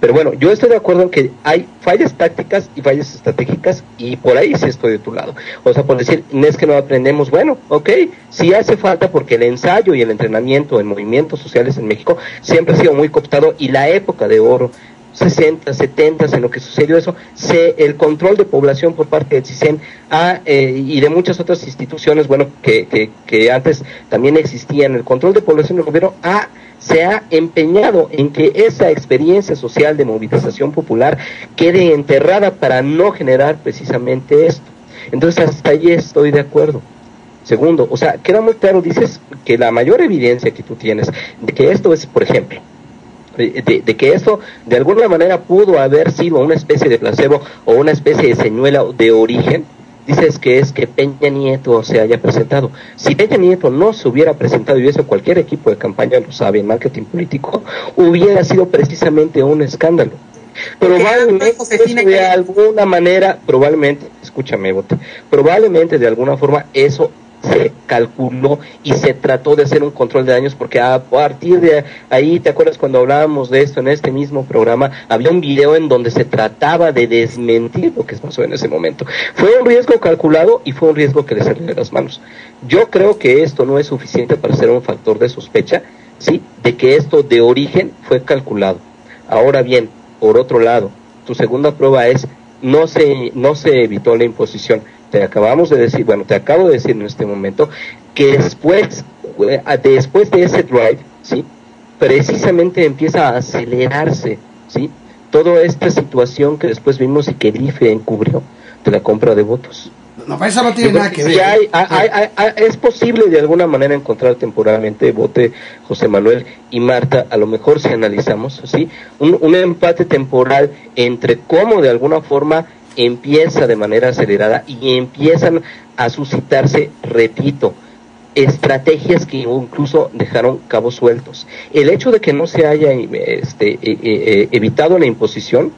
Pero bueno, yo estoy de acuerdo en que hay fallas tácticas y fallas estratégicas, y por ahí sí estoy de tu lado. O sea, por decir, es que no aprendemos, bueno, ok, sí hace falta, porque el ensayo y el entrenamiento en movimientos sociales en México siempre ha sido muy cooptado, y la época de oro 60, 70, en lo que sucedió eso, el control de población por parte del CISEN y de muchas otras instituciones, bueno, que antes también existían, el control de población del gobierno se ha empeñado en que esa experiencia social de movilización popular quede enterrada para no generar precisamente esto. Entonces, hasta ahí estoy de acuerdo. Segundo, o sea, queda muy claro, dices que la mayor evidencia que tú tienes de que esto es, por ejemplo, de que esto de alguna manera pudo haber sido una especie de placebo o una especie de señuela de origen, dices que es que Peña Nieto se haya presentado. Si Peña Nieto no se hubiera presentado, y eso cualquier equipo de campaña lo sabe en marketing político, hubiera sido precisamente un escándalo. Probablemente de alguna manera, probablemente de alguna forma eso se calculó y se trató de hacer un control de daños, porque a partir de ahí, ¿te acuerdas cuando hablábamos de esto en este mismo programa? Había un video en donde se trataba de desmentir lo que pasó en ese momento. Fue un riesgo calculado y fue un riesgo que le salió de las manos. Yo creo que esto no es suficiente para ser un factor de sospecha, ¿sí?, de que esto de origen fue calculado. Ahora bien, por otro lado, tu segunda prueba es no se evitó la imposición. Te acabo de decir en este momento que después de ese drive, ¿sí?, precisamente empieza a acelerarse, ¿sí?, toda esta situación que después vimos y que el IFE encubrió de la compra de votos. No, eso no tiene nada que ver. Es posible de alguna manera encontrar temporalmente, Bote, José Manuel y Marta, a lo mejor si analizamos, ¿sí?, un empate temporal entre cómo de alguna forma empieza de manera acelerada y empiezan a suscitarse, repito, estrategias que incluso dejaron cabos sueltos. El hecho de que no se haya evitado la imposición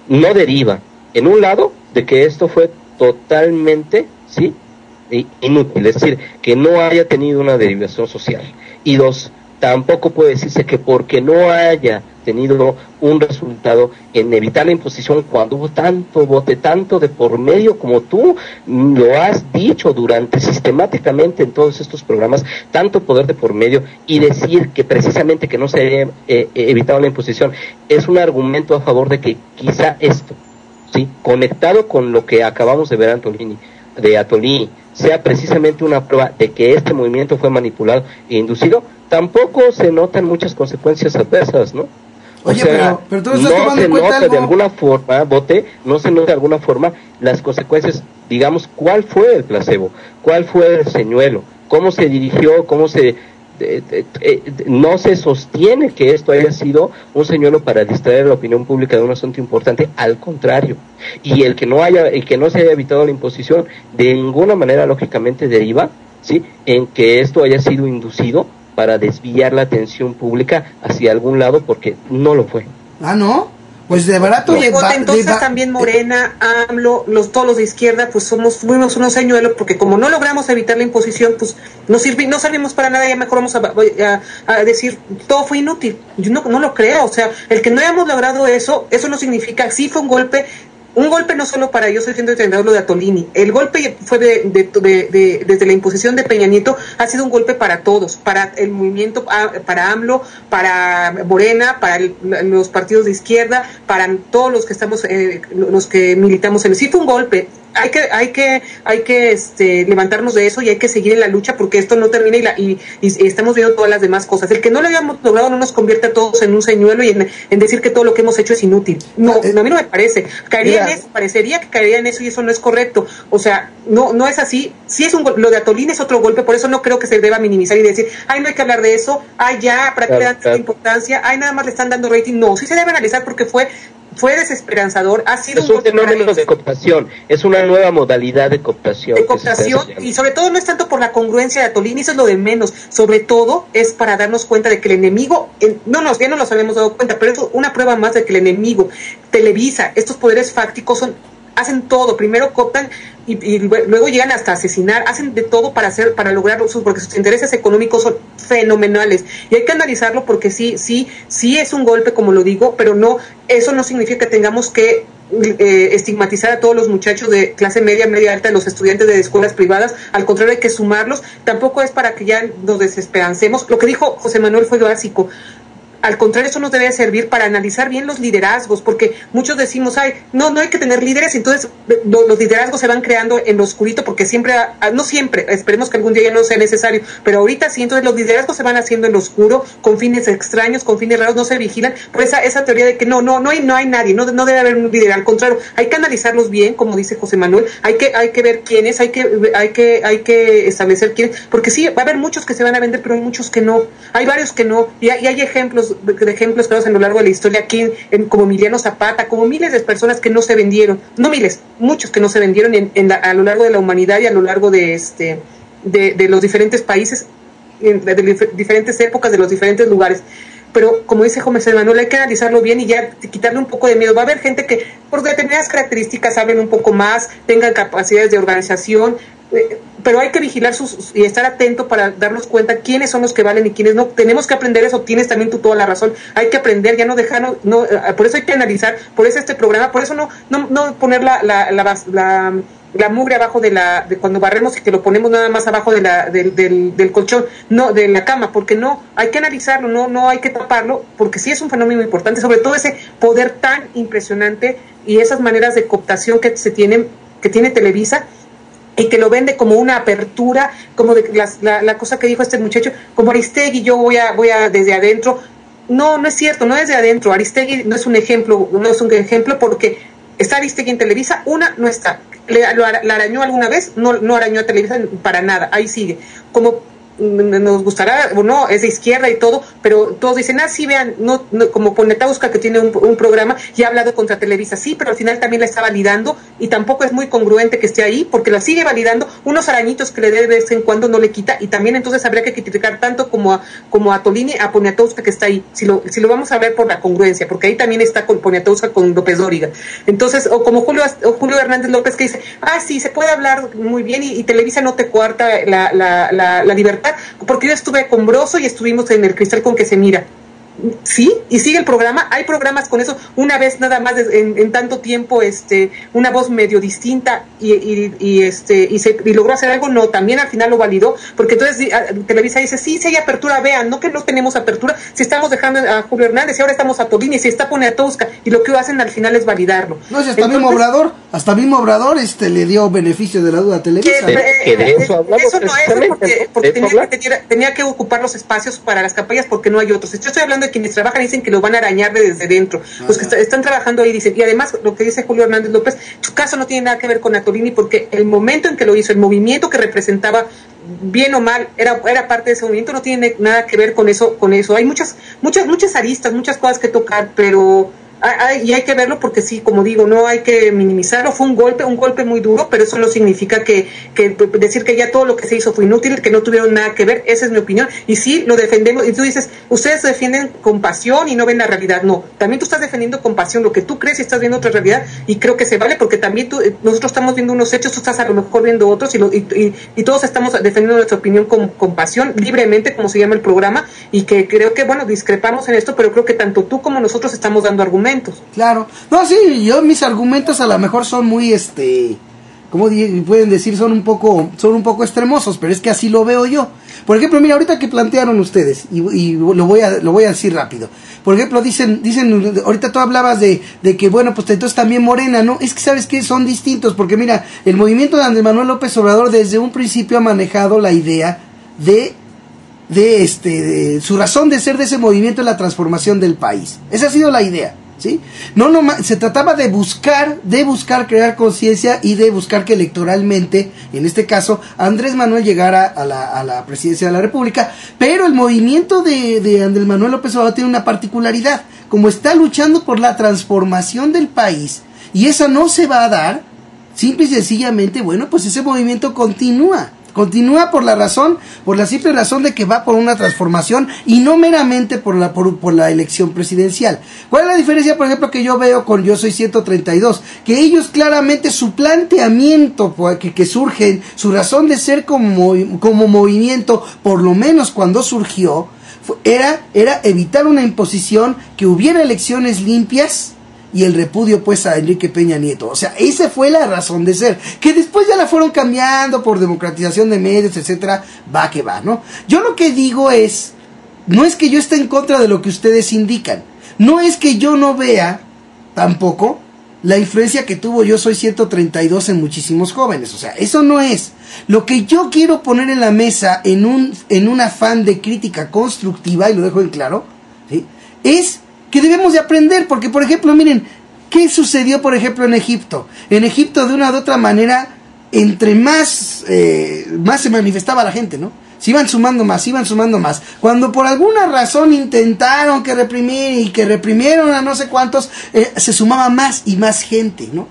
no deriva, en un lado, de que esto fue totalmente, ¿sí?, inútil, es decir, que no haya tenido una derivación social. Y dos, tampoco puede decirse que porque no haya obtenido un resultado en evitar la imposición cuando hubo tanto vote, tanto de por medio, como tú lo has dicho durante sistemáticamente en todos estos programas, tanto poder de por medio, y decir que precisamente que no se haya evitado la imposición es un argumento a favor de que quizá esto, sí, conectado con lo que acabamos de ver Atolini, sea precisamente una prueba de que este movimiento fue manipulado e inducido. Tampoco se notan muchas consecuencias adversas, ¿no? Oye, pero tú estás tomando en cuenta algo. De alguna forma, no se nota de alguna forma las consecuencias, digamos, ¿cuál fue el placebo? ¿Cuál fue el señuelo? ¿Cómo se dirigió? No se sostiene que esto haya sido un señuelo para distraer a la opinión pública de un asunto importante, al contrario. Y el que no se haya evitado la imposición, de ninguna manera lógicamente deriva, ¿sí?, en que esto haya sido inducido para desviar la atención pública hacia algún lado, porque no lo fue. Ah, ¿no? Pues de barato entonces también Morena, AMLO, todos los de izquierda, pues fuimos unos señuelos, porque como no logramos evitar la imposición, pues no servimos para nada. Ya mejor vamos a decir todo fue inútil. Yo no lo creo. O sea, el que no hayamos logrado eso no significa, sí fue un golpe no solo para Yo Soy 132, lo de Atolini. El golpe fue desde la imposición de Peña Nieto, ha sido un golpe para todos, para el movimiento, para AMLO, para Morena, para los partidos de izquierda, para todos los que estamos, los que militamos en el. Sí fue un golpe. Hay que levantarnos de eso y hay que seguir en la lucha, porque esto no termina y estamos viendo todas las demás cosas. El que no lo hayamos logrado no nos convierte a todos en un señuelo y en decir que todo lo que hemos hecho es inútil. No, a mí no me parece. Parecería que caería en eso, y eso no es correcto. O sea, no es así. Sí es lo de Atolini es otro golpe, por eso no creo que se deba minimizar y decir, ay, no hay que hablar de eso, ay, ya, ¿para qué le dan tanta importancia? Ay, nada más le están dando rating. No, sí se debe analizar, porque fue desesperanzador, ha sido un fenómeno de cooptación, es una nueva modalidad de cooptación. Y sobre todo no es tanto por la congruencia de Atolini, eso es lo de menos, sobre todo es para darnos cuenta de que el enemigo, ya no nos habíamos dado cuenta, pero es una prueba más de que el enemigo, Televisa, estos poderes fácticos hacen todo, primero cooptan y luego llegan hasta asesinar, hacen de todo para lograr porque sus intereses económicos son fenomenales, y hay que analizarlo, porque sí es un golpe, como lo digo, pero eso no significa que tengamos que estigmatizar a todos los muchachos de clase media alta, los estudiantes de escuelas privadas. Al contrario, hay que sumarlos. Tampoco es para que ya nos desesperancemos. Lo que dijo José Manuel fue básico. Al contrario, eso nos debe servir para analizar bien los liderazgos, porque muchos decimos, no hay que tener líderes, entonces los liderazgos se van creando en lo oscurito, porque no siempre, esperemos que algún día ya no sea necesario, pero ahorita sí, entonces los liderazgos se van haciendo en lo oscuro, con fines extraños, con fines raros, no se vigilan, por esa teoría de que no hay nadie, no debe haber un líder. Al contrario, hay que analizarlos bien, como dice José Manuel, hay que ver quiénes, hay que establecer quiénes, porque sí, va a haber muchos que se van a vender, pero hay muchos que no, hay varios que no, y hay ejemplos claros a lo largo de la historia aquí, como Emiliano Zapata, como miles de personas que no se vendieron, muchos que no se vendieron a lo largo de la humanidad y a lo largo de los diferentes países, de diferentes épocas, de los diferentes lugares. Pero como dice José Manuel, hay que analizarlo bien y ya quitarle un poco de miedo. Va a haber gente que por determinadas características hablen un poco más, tengan capacidades de organización, pero hay que vigilar y estar atento para darnos cuenta quiénes son los que valen y quiénes no. Tenemos que aprender eso. Tienes también tú toda la razón. Hay que aprender, ya no dejarnos, por eso hay que analizar, por eso este programa, por eso no poner la mugre abajo de cuando barremos, y que lo ponemos nada más abajo del colchón, no, de la cama, porque no, hay que analizarlo, no hay que taparlo, porque sí es un fenómeno importante, sobre todo ese poder tan impresionante y esas maneras de cooptación que tiene Televisa, y que lo vende como una apertura, como de la cosa que dijo este muchacho, como Aristegui, yo voy a desde adentro. No es cierto, no es de adentro. Aristegui no es un ejemplo, porque está Aristegui en Televisa, no está. ¿La arañó alguna vez? No arañó a Televisa para nada, ahí sigue. Como nos gustará o no, es de izquierda y todo, pero todos dicen, sí, vean, como Poniatowska, que tiene un programa y ha hablado contra Televisa, sí, pero al final también la está validando, y tampoco es muy congruente que esté ahí, porque la sigue validando, unos arañitos que le dé de vez en cuando no le quita, y también entonces habría que criticar tanto como a Tolini, a Poniatowska, que está ahí, si lo vamos a ver por la congruencia, porque ahí también está con Poniatowska, con López Dóriga. Entonces, o como Julio Hernández López, que dice, sí, se puede hablar muy bien y Televisa no te coarta la libertad, porque yo estuve con Broso y estuvimos en el cristal con que se mira. sí, y sigue el programa. Hay programas con eso, una vez nada más en tanto tiempo, una voz medio distinta y logró hacer algo. No, también al final lo validó, porque entonces Televisa dice, sí hay apertura, vean, no que no tenemos apertura, si estamos dejando a Julio Hernández y ahora estamos a Tolini, si está Poniatowska, y lo que hacen al final es validarlo. No, si hasta mismo Obrador le dio beneficio de la duda a Televisa. Que de eso hablamos, eso no es, porque tenía que ocupar los espacios para las campañas porque no hay otros. Yo estoy hablando de quienes trabajan y dicen que lo van a arañar desde dentro. Los que están trabajando ahí dicen, y además lo que dice Julio Hernández López, su caso no tiene nada que ver con Atolini, porque el momento en que lo hizo, el movimiento que representaba, bien o mal, era parte de ese movimiento, no tiene nada que ver con eso. Hay muchas aristas, muchas cosas que tocar, pero y hay que verlo porque sí, como digo, no hay que minimizarlo. Fue un golpe muy duro, pero eso no significa que decir que ya todo lo que se hizo fue inútil, que no tuvieron nada que ver. Esa es mi opinión, y sí, lo defendemos. Y tú dices, ustedes defienden con pasión y no ven la realidad. No, también tú estás defendiendo con pasión lo que tú crees y estás viendo otra realidad, y creo que se vale, porque también nosotros estamos viendo unos hechos, tú estás a lo mejor viendo otros, y todos estamos defendiendo nuestra opinión con pasión, libremente, como se llama el programa, y que creo que, bueno, discrepamos en esto, pero creo que tanto tú como nosotros estamos dando argumentos. Claro. No, sí, mis argumentos a lo mejor son muy, ¿cómo pueden decir? Son un poco extremosos, pero es que así lo veo yo. Por ejemplo, mira, ahorita que plantearon ustedes, y lo voy a decir rápido. Por ejemplo, dicen, ahorita tú hablabas de que, bueno, pues entonces también Morena, ¿no? Es que, ¿sabes qué? Son distintos, porque mira, el movimiento de Andrés Manuel López Obrador desde un principio ha manejado la idea de su razón de ser de ese movimiento es la transformación del país. Esa ha sido la idea, ¿sí? No se trataba de buscar crear conciencia y de buscar que electoralmente, en este caso, Andrés Manuel llegara a la presidencia de la República. Pero el movimiento de Andrés Manuel López Obrador tiene una particularidad, como está luchando por la transformación del país, y esa no se va a dar, simple y sencillamente, bueno, pues ese movimiento continúa por la simple razón de que va por una transformación y no meramente por la elección presidencial. ¿Cuál es la diferencia, por ejemplo, que yo veo con Yo Soy 132? Que ellos claramente, su planteamiento que surge, su razón de ser como movimiento, por lo menos cuando surgió, era evitar una imposición, que hubiera elecciones limpias, y el repudio pues a Enrique Peña Nieto. O sea, esa fue la razón de ser, que después ya la fueron cambiando por democratización de medios, etcétera, va que va, ¿no? Yo lo que digo no es que yo esté en contra de lo que ustedes indican, no es que yo no vea tampoco la influencia que tuvo Yo Soy 132 en muchísimos jóvenes. O sea, eso no es. Lo que yo quiero poner en la mesa en un afán de crítica constructiva, y lo dejo en claro, ¿sí?, es que debemos de aprender, porque, por ejemplo, miren, ¿qué sucedió, por ejemplo, en Egipto? En Egipto, de una u otra manera, entre más se manifestaba la gente, ¿no? Se iban sumando más. Cuando por alguna razón intentaron reprimieron a no sé cuántos, se sumaba más y más gente, ¿no?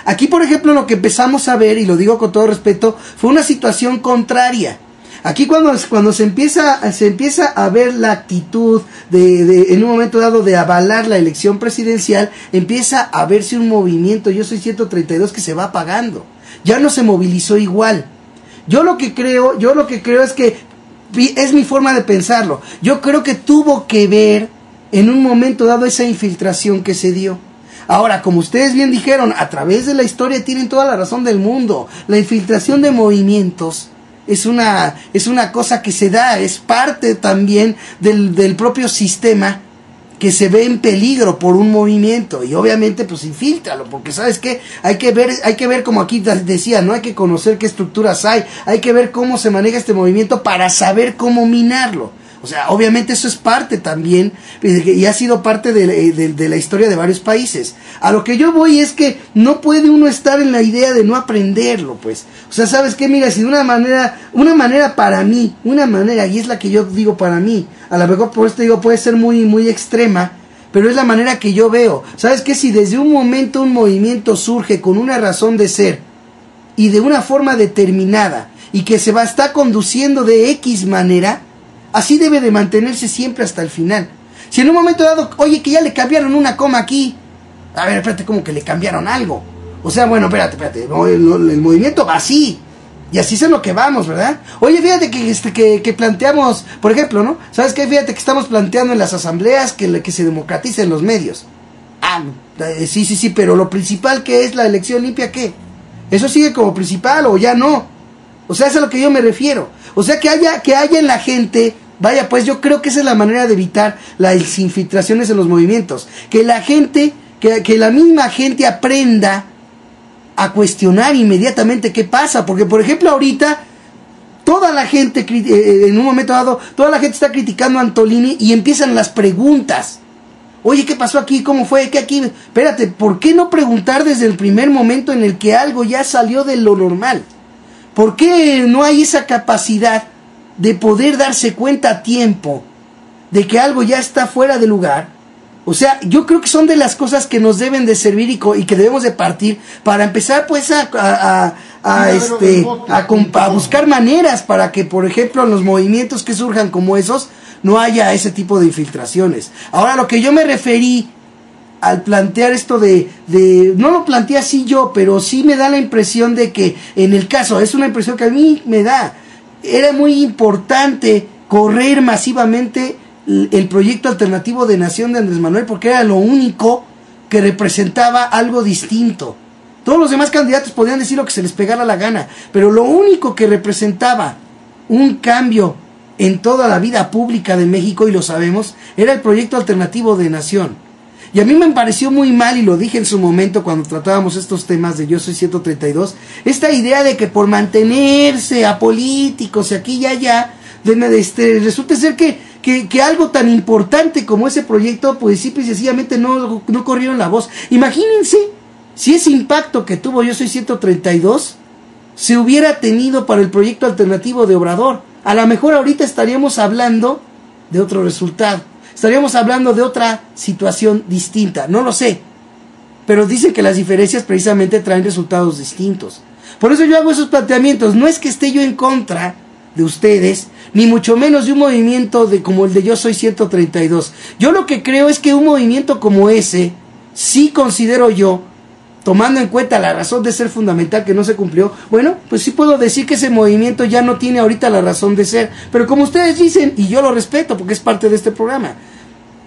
Aquí, por ejemplo, lo que empezamos a ver, y lo digo con todo respeto, fue una situación contraria. Aquí cuando se empieza a ver la actitud en un momento dado de avalar la elección presidencial, empieza a verse un movimiento, Yo Soy 132, que se va apagando. Ya no se movilizó igual. Yo lo que creo es que, es mi forma de pensarlo, yo creo que tuvo que ver en un momento dado esa infiltración que se dio. Ahora, como ustedes bien dijeron, a través de la historia tienen toda la razón del mundo. La infiltración de movimientos es una cosa que se da, es parte también del propio sistema que se ve en peligro por un movimiento, y obviamente pues infíltralo, porque ¿sabes qué? Hay que ver, como aquí decía, no hay que conocer qué estructuras hay que ver cómo se maneja este movimiento para saber cómo minarlo. O sea, obviamente eso es parte también, y ha sido parte de la historia de varios países. A lo que yo voy es que no puede uno estar en la idea de no aprenderlo, pues. O sea, ¿sabes qué? Mira, si de una manera para mí, y es la que yo digo para mí, a lo mejor por esto digo puede ser muy, muy extrema, pero es la manera que yo veo. ¿Sabes qué? Si desde un momento un movimiento surge con una razón de ser, y de una forma determinada, y que está conduciendo de X manera, así debe de mantenerse siempre hasta el final. Si en un momento dado, oye, que ya le cambiaron una coma aquí, a ver, espérate, ¿cómo que le cambiaron algo? O sea, bueno, espérate, el movimiento va así. Y así es en lo que vamos, ¿verdad? Oye, fíjate que planteamos, por ejemplo, ¿no? ¿Sabes qué? Fíjate que estamos planteando en las asambleas que se democraticen los medios. Sí, pero lo principal que es la elección limpia, ¿qué? ¿Eso sigue como principal o ya no? O sea, eso es a lo que yo me refiero. O sea, que haya en la gente, vaya, pues yo creo que esa es la manera de evitar las infiltraciones en los movimientos. Que la gente, que la misma gente aprenda a cuestionar inmediatamente qué pasa, porque por ejemplo ahorita toda la gente en un momento dado, toda la gente está criticando a Antolini y empiezan las preguntas. Oye, ¿qué pasó aquí? ¿Cómo fue? ¿Qué aquí? Espérate, ¿por qué no preguntar desde el primer momento en el que algo ya salió de lo normal? ¿Por qué no hay esa capacidad de poder darse cuenta a tiempo de que algo ya está fuera de lugar? O sea, yo creo que son de las cosas que nos deben de servir y que debemos de partir para empezar pues a buscar maneras para que, por ejemplo, en los movimientos que surjan como esos, no haya ese tipo de infiltraciones. Ahora, lo que yo me referí al plantear esto no lo planteé así yo, pero sí me da la impresión de que en el caso, es una impresión que a mí me da, era muy importante correr masivamente el proyecto alternativo de Nación de Andrés Manuel, porque era lo único que representaba algo distinto. Todos los demás candidatos podían decir lo que se les pegara la gana, pero lo único que representaba un cambio en toda la vida pública de México, y lo sabemos, era el proyecto alternativo de Nación. Y a mí me pareció muy mal, y lo dije en su momento cuando tratábamos estos temas de Yo Soy 132, esta idea de que por mantenerse apolíticos y aquí y allá, resulta ser que algo tan importante como ese proyecto, pues simple y sencillamente no corrieron la voz. Imagínense si ese impacto que tuvo Yo Soy 132 se hubiera tenido para el proyecto alternativo de Obrador. A lo mejor ahorita estaríamos hablando de otro resultado, estaríamos hablando de otra situación distinta, no lo sé, pero dicen que las diferencias precisamente traen resultados distintos. Por eso yo hago esos planteamientos. No es que esté yo en contra de ustedes, ni mucho menos de un movimiento como el de Yo Soy 132. Yo lo que creo es que un movimiento como ese, sí considero yo, tomando en cuenta la razón de ser fundamental que no se cumplió, bueno, pues sí puedo decir que ese movimiento ya no tiene ahorita la razón de ser. Pero como ustedes dicen, y yo lo respeto porque es parte de este programa,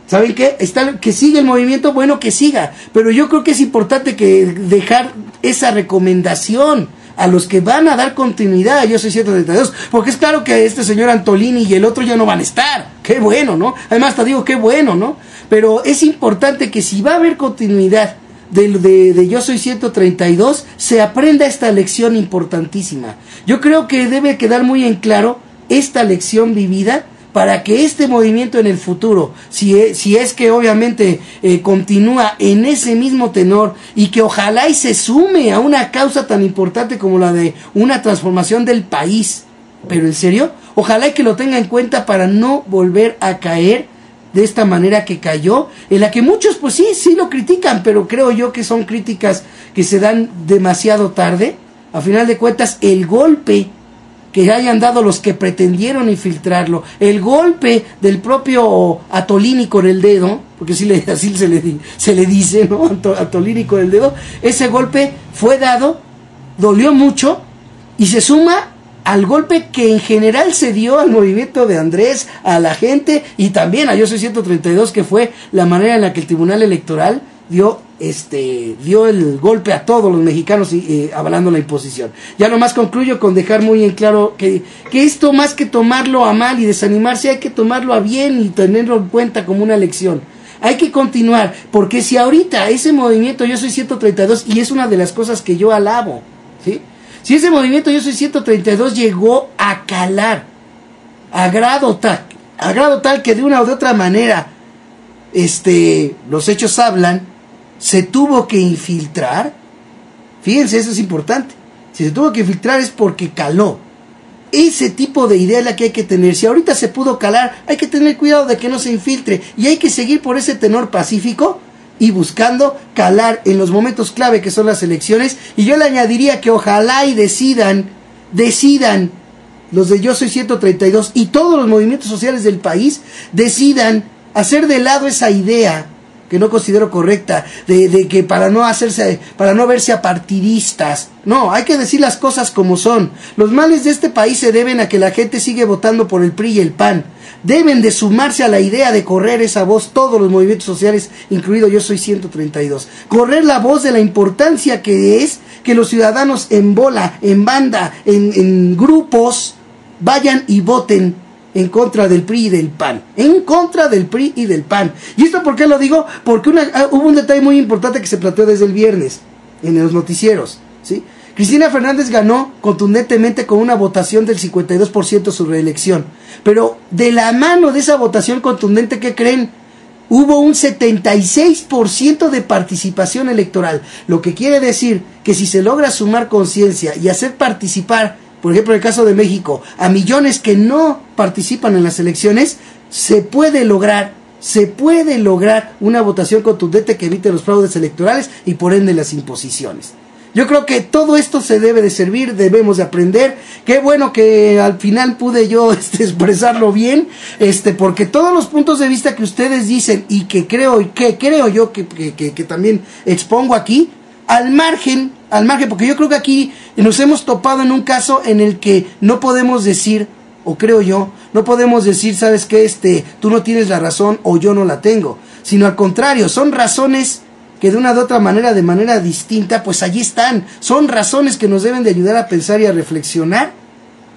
¿saben qué? Que sigue el movimiento, bueno, que siga. Pero yo creo que es importante que dejar esa recomendación a los que van a dar continuidad a Yo Soy 132, porque es claro que este señor Antolini y el otro ya no van a estar. Qué bueno, ¿no? Además te digo, qué bueno, ¿no? Pero es importante que si va a haber continuidad de Yo Soy 132, se aprenda esta lección importantísima. Yo creo que debe quedar muy en claro esta lección vivida para que este movimiento en el futuro, si es que obviamente continúa en ese mismo tenor, y que ojalá y se sume a una causa tan importante como la de una transformación del país, pero en serio, ojalá y que lo tenga en cuenta para no volver a caer de esta manera que cayó, en la que muchos pues sí lo critican, pero creo yo que son críticas que se dan demasiado tarde. A final de cuentas, el golpe que hayan dado los que pretendieron infiltrarlo, el golpe del propio Antolini con el dedo, porque así se le dice, ¿no? Antolini con el dedo, ese golpe fue dado, dolió mucho, y se suma al golpe que en general se dio al movimiento de Andrés, a la gente, y también a Yo Soy 132, que fue la manera en la que el Tribunal Electoral dio el golpe a todos los mexicanos avalando la imposición. Ya nomás concluyo con dejar muy en claro que esto, más que tomarlo a mal y desanimarse, hay que tomarlo a bien y tenerlo en cuenta como una lección. Hay que continuar, porque si ahorita ese movimiento Yo Soy 132, y es una de las cosas que yo alabo, ¿sí? Si ese movimiento Yo Soy 132 llegó a calar a grado tal que de una o de otra manera los hechos hablan, se tuvo que infiltrar. Fíjense, eso es importante. Si se tuvo que infiltrar es porque caló. Ese tipo de idea es la que hay que tener. Si ahorita se pudo calar, hay que tener cuidado de que no se infiltre, y hay que seguir por ese tenor pacífico y buscando calar en los momentos clave que son las elecciones. Y yo le añadiría que ojalá y decidan los de Yo Soy 132 y todos los movimientos sociales del país decidan hacer de lado esa idea que no considero correcta, de que para no verse apartidistas. No, hay que decir las cosas como son. Los males de este país se deben a que la gente sigue votando por el PRI y el PAN. Deben de sumarse a la idea de correr esa voz todos los movimientos sociales, incluido Yo Soy 132. Correr la voz de la importancia que es que los ciudadanos en bola, en banda, en grupos, vayan y voten en contra del PRI y del PAN. En contra del PRI y del PAN. ¿Y esto por qué lo digo? Porque hubo un detalle muy importante que se planteó desde el viernes en los noticieros, ¿sí? Cristina Fernández ganó contundentemente con una votación del 52% su reelección. Pero de la mano de esa votación contundente, ¿qué creen? Hubo un 76% de participación electoral. Lo que quiere decir que si se logra sumar conciencia y hacer participar, por ejemplo en el caso de México, a millones que no participan en las elecciones, se puede lograr una votación contundente que evite los fraudes electorales y por ende las imposiciones. Yo creo que todo esto se debe de servir, debemos de aprender. Qué bueno que al final pude yo expresarlo bien, porque todos los puntos de vista que ustedes dicen y que creo yo que también expongo aquí, al margen, porque yo creo que aquí nos hemos topado en un caso en el que no podemos decir, o creo yo, no podemos decir, ¿sabes qué? Tú no tienes la razón o yo no la tengo, sino al contrario, son razones que de una u otra manera, de manera distinta, pues allí están. Son razones que nos deben de ayudar a pensar y a reflexionar,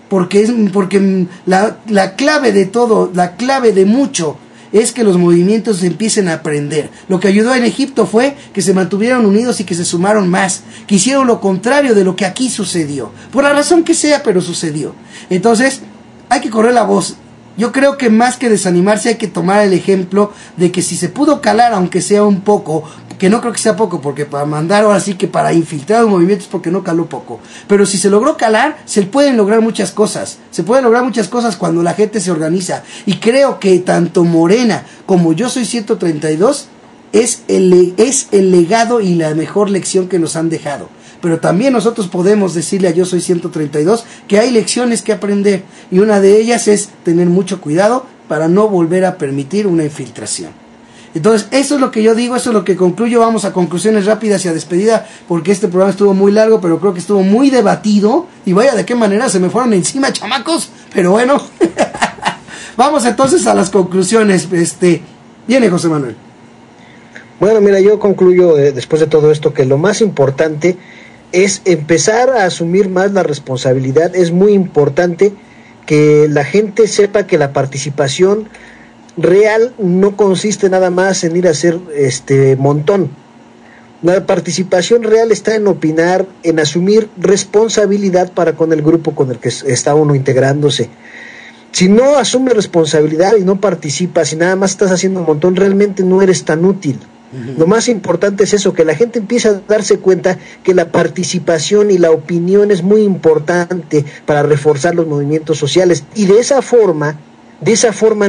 porque la clave de todo, la clave de mucho, es que los movimientos empiecen a aprender. Lo que ayudó en Egipto fue que se mantuvieron unidos y que se sumaron más, que hicieron lo contrario de lo que aquí sucedió, por la razón que sea, pero sucedió. Entonces, hay que correr la voz. Yo creo que más que desanimarse hay que tomar el ejemplo de que si se pudo calar, aunque sea un poco, que no creo que sea poco, porque para mandar ahora sí que para infiltrar un movimiento es porque no caló poco, pero si se logró calar, se pueden lograr muchas cosas, cuando la gente se organiza, y creo que tanto Morena como Yo Soy 132 es el legado y la mejor lección que nos han dejado. Pero también nosotros podemos decirle a Yo Soy 132 que hay lecciones que aprender, y una de ellas es tener mucho cuidado para no volver a permitir una infiltración. Entonces, eso es lo que yo digo, eso es lo que concluyo. Vamos a conclusiones rápidas y a despedida, porque este programa estuvo muy largo, pero creo que estuvo muy debatido, y vaya de qué manera se me fueron encima, chamacos, pero bueno. Vamos entonces a las conclusiones. Viene José Manuel. Bueno, mira, yo concluyo después de todo esto que lo más importante es empezar a asumir más la responsabilidad. Es muy importante que la gente sepa que la participación real no consiste nada más en ir a hacer montón. La participación real está en opinar, en asumir responsabilidad para con el grupo con el que está uno integrándose. Si no asumes responsabilidad y no participas y nada más estás haciendo un montón, realmente no eres tan útil. Lo más importante es eso, que la gente empiece a darse cuenta que la participación y la opinión es muy importante para reforzar los movimientos sociales, y de esa forma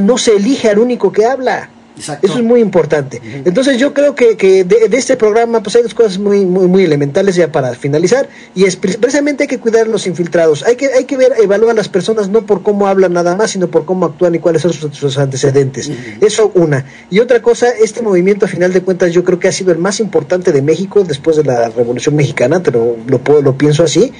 no se elige al único que habla. Exacto. Eso es muy importante. Entonces yo creo que de este programa pues hay dos cosas muy elementales ya para finalizar, y es precisamente hay que cuidar a los infiltrados. Hay que evaluar a las personas no por cómo hablan nada más, sino por cómo actúan y cuáles son sus antecedentes. Eso una. Y otra cosa, este movimiento a final de cuentas yo creo que ha sido el más importante de México después de la Revolución Mexicana, pero lo pienso así.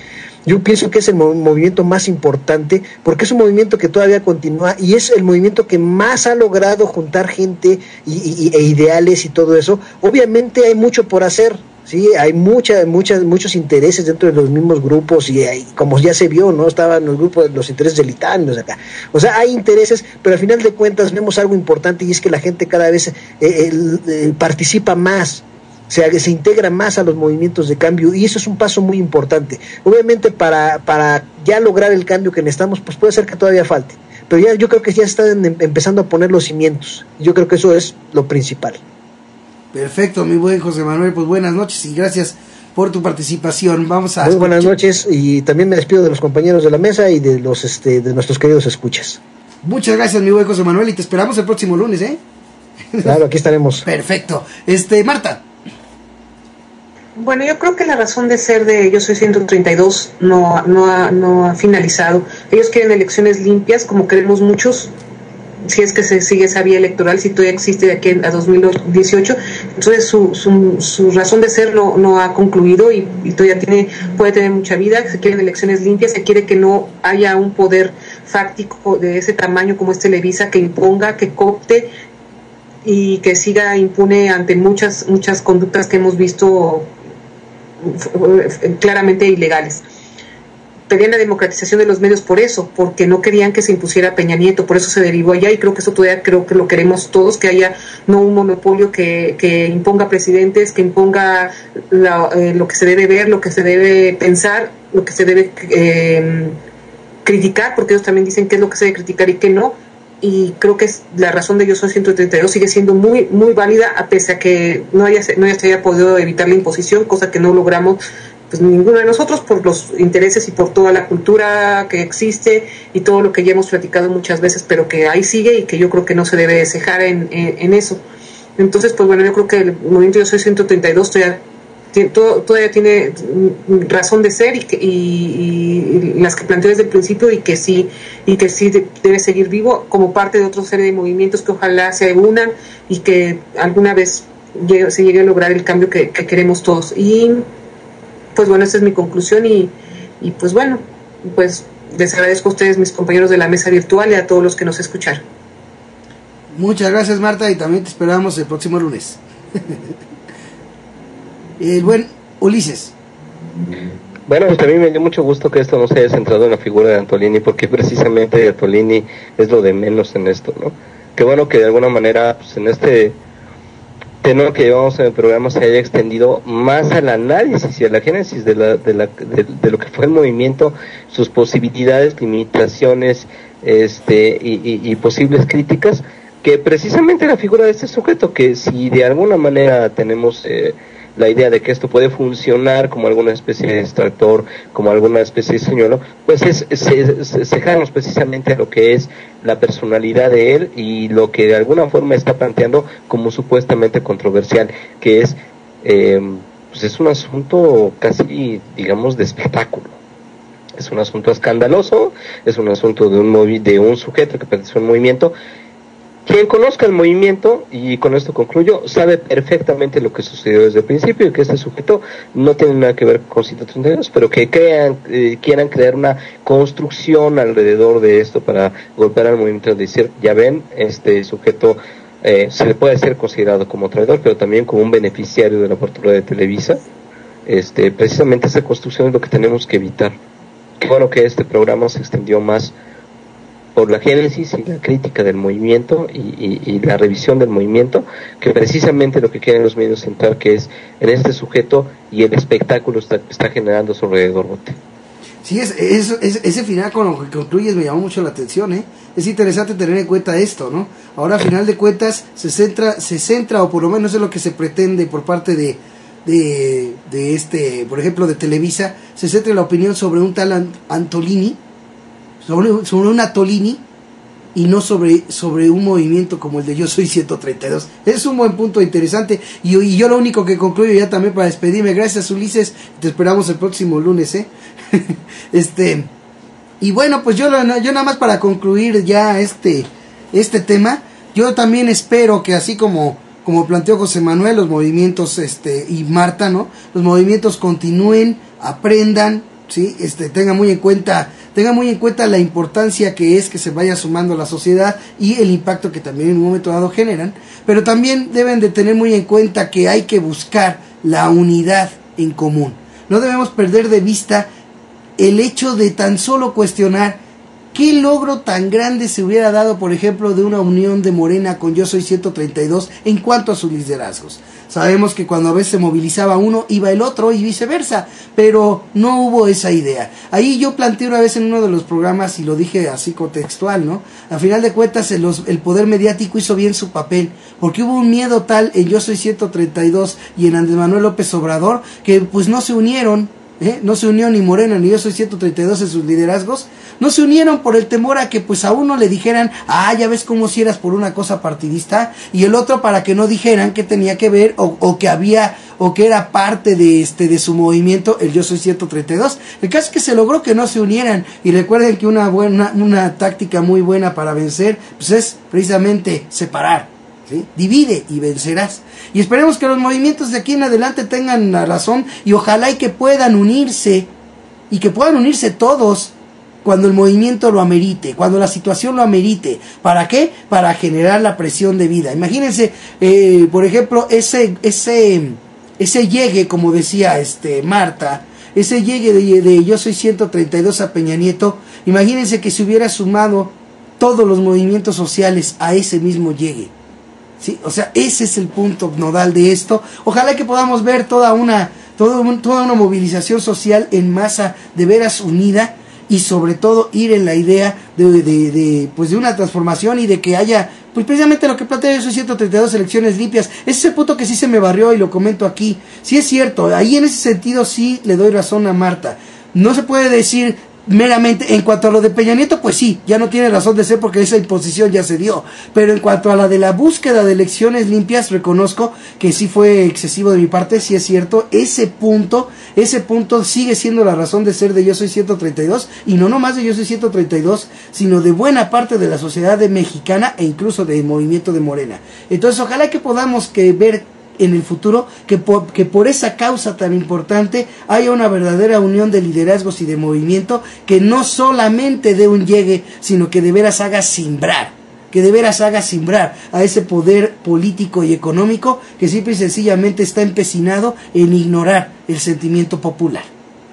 Yo pienso que es el movimiento más importante porque es un movimiento que todavía continúa y es el movimiento que más ha logrado juntar gente e ideales y todo eso. Obviamente hay mucho por hacer, ¿sí? Hay muchos intereses dentro de los mismos grupos y como ya se vio, ¿no? Estaban los grupos, los intereses elitarios acá. O sea, hay intereses, pero al final de cuentas vemos algo importante, y es que la gente cada vez participa más. Se integra más a los movimientos de cambio, y eso es un paso muy importante. Obviamente para ya lograr el cambio que necesitamos, pues puede ser que todavía falte, pero ya yo creo que ya están empezando a poner los cimientos. Yo creo que eso es lo principal. Perfecto, mi buen José Manuel, pues buenas noches y gracias por tu participación. Vamos a muy buenas noches, y también me despido de los compañeros de la mesa y de los de nuestros queridos escuchas. Muchas gracias, mi buen José Manuel, y te esperamos el próximo lunes, ¿eh? Claro, aquí estaremos. Perfecto. Marta. Bueno, yo creo que la razón de ser de Yo Soy 132 no ha finalizado. Ellos quieren elecciones limpias, como queremos muchos. si es que se sigue esa vía electoral, si todavía existe de aquí a 2018. Entonces su razón de ser no ha concluido y todavía puede tener mucha vida. Se quieren elecciones limpias, se quiere que no haya un poder fáctico de ese tamaño como es Televisa, que imponga, que coopte y que siga impune ante muchas conductas que hemos visto claramente ilegales. Pedían la democratización de los medios por eso, porque no querían que se impusiera Peña Nieto, por eso se derivó allá, y creo que eso todavía que lo queremos todos, que haya no un monopolio que imponga presidentes, que imponga lo que se debe ver, lo que se debe pensar, lo que se debe criticar, porque ellos también dicen qué es lo que se debe criticar y qué no, y creo que es la razón de Yo Soy 132 sigue siendo muy muy válida, a pesar de que no se haya podido evitar la imposición, cosa que no logramos pues ninguno de nosotros, por los intereses y por toda la cultura que existe y todo lo que ya hemos platicado muchas veces, pero que ahí sigue y que yo creo que no se debe cejar en eso. Entonces, pues bueno, yo creo que el movimiento Yo Soy 132 todavía tiene razón de ser y las que planteé desde el principio y que sí debe seguir vivo como parte de otra serie de movimientos que ojalá se unan y que alguna vez se llegue a lograr el cambio que queremos todos. Y pues bueno, esta es mi conclusión y pues bueno, pues les agradezco a ustedes, mis compañeros de la mesa virtual, y a todos los que nos escucharon. Muchas gracias, Marta, y también te esperamos el próximo lunes. El buen Ulises. Bueno, pues también me dio mucho gusto que esto no se haya centrado en la figura de Antolini, porque precisamente Antolini es lo de menos en esto, ¿no? Qué bueno que de alguna manera, pues en este tema que llevamos en el programa se haya extendido más al análisis y a la génesis de lo que fue el movimiento, sus posibilidades, limitaciones, y posibles críticas, que precisamente la figura de este sujeto, que si de alguna manera tenemos la idea de que esto puede funcionar como alguna especie de distractor, como alguna especie de señuelo, pues cejarnos precisamente a lo que es la personalidad de él y lo que de alguna forma está planteando como supuestamente controversial, que es pues es un asunto casi, digamos, de espectáculo. Es un asunto escandaloso, es un asunto de un sujeto que pertenece a un movimiento. Quien conozca el movimiento, y con esto concluyo, sabe perfectamente lo que sucedió desde el principio y que este sujeto no tiene nada que ver con 132, pero que quieran crear una construcción alrededor de esto para golpear al movimiento, decir, ya ven, este sujeto se le puede ser considerado como traidor, pero también como un beneficiario de la apertura de Televisa. Precisamente esa construcción es lo que tenemos que evitar. Qué bueno que este programa se extendió más por la génesis y la crítica del movimiento y la revisión del movimiento, que precisamente lo que quieren los medios centrar, que es en este sujeto y el espectáculo está generando a su alrededor, Bote. Sí, ese final con lo que concluyes me llamó mucho la atención, ¿eh? Es interesante tener en cuenta esto, ¿no? Ahora, a final de cuentas, se centra, o por lo menos es lo que se pretende por parte de por ejemplo, de Televisa, se centra en la opinión sobre un tal Antolini, sobre una Tolini, y no sobre un movimiento como el de Yo Soy 132. Es un buen punto interesante, y yo lo único que concluyo ya también para despedirme, gracias Ulises, te esperamos el próximo lunes, y bueno, pues yo nada más para concluir ya este tema, yo también espero que así como planteó José Manuel, los movimientos y Marta, ¿no? Los movimientos continúen, aprendan, ¿sí? Tengan muy en cuenta la importancia que es que se vaya sumando a la sociedad y el impacto que también en un momento dado generan, pero también deben de tener muy en cuenta que hay que buscar la unidad en común. No debemos perder de vista el hecho de tan solo cuestionar qué logro tan grande se hubiera dado, por ejemplo, de una unión de Morena con Yo Soy 132 en cuanto a sus liderazgos. Sabemos que cuando a veces se movilizaba uno, iba el otro y viceversa, pero no hubo esa idea. Ahí yo planteé una vez en uno de los programas, y lo dije así contextual, ¿no? A final de cuentas, el poder mediático hizo bien su papel, porque hubo un miedo tal en Yo Soy 132 y en Andrés Manuel López Obrador, que pues no se unieron, No se unió ni Morena ni Yo Soy 132 en sus liderazgos. No se unieron por el temor a que pues a uno le dijeran, ya ves cómo si eras por una cosa partidista, y el otro para que no dijeran que tenía que ver o que había o que era parte de su movimiento, el Yo Soy 132. El caso es que se logró que no se unieran, y recuerden que una táctica muy buena para vencer pues es precisamente separar, ¿sí? Divide y vencerás. Y esperemos que los movimientos de aquí en adelante tengan la razón, y ojalá y que puedan unirse, y que puedan unirse todos cuando el movimiento lo amerite, cuando la situación lo amerite. ¿Para qué? Para generar la presión de vida. Imagínense, por ejemplo, ese llegue, como decía Marta, ese llegue de Yo Soy 132 a Peña Nieto. Imagínense que se hubiera sumado todos los movimientos sociales a ese mismo llegue, ¿sí? O sea, ese es el punto nodal de esto. Ojalá que podamos ver toda una movilización social en masa, de veras unida, y sobre todo ir en la idea de una transformación, y de que haya pues precisamente lo que plantea Yo Soy 132, elecciones limpias. Ese es el punto que sí se me barrió y lo comento aquí. Sí es cierto, ahí en ese sentido sí le doy razón a Marta. No se puede decir meramente, en cuanto a lo de Peña Nieto, pues sí, ya no tiene razón de ser porque esa imposición ya se dio. Pero en cuanto a la de la búsqueda de elecciones limpias, reconozco que sí fue excesivo de mi parte, sí es cierto. Ese punto sigue siendo la razón de ser de Yo Soy 132, y no nomás de Yo Soy 132, sino de buena parte de la sociedad mexicana, e incluso del movimiento de Morena. Entonces ojalá que podamos ver en el futuro que por esa causa tan importante haya una verdadera unión de liderazgos y de movimiento, que no solamente dé un llegue, sino que de veras haga simbrar a ese poder político y económico que simple y sencillamente está empecinado en ignorar el sentimiento popular.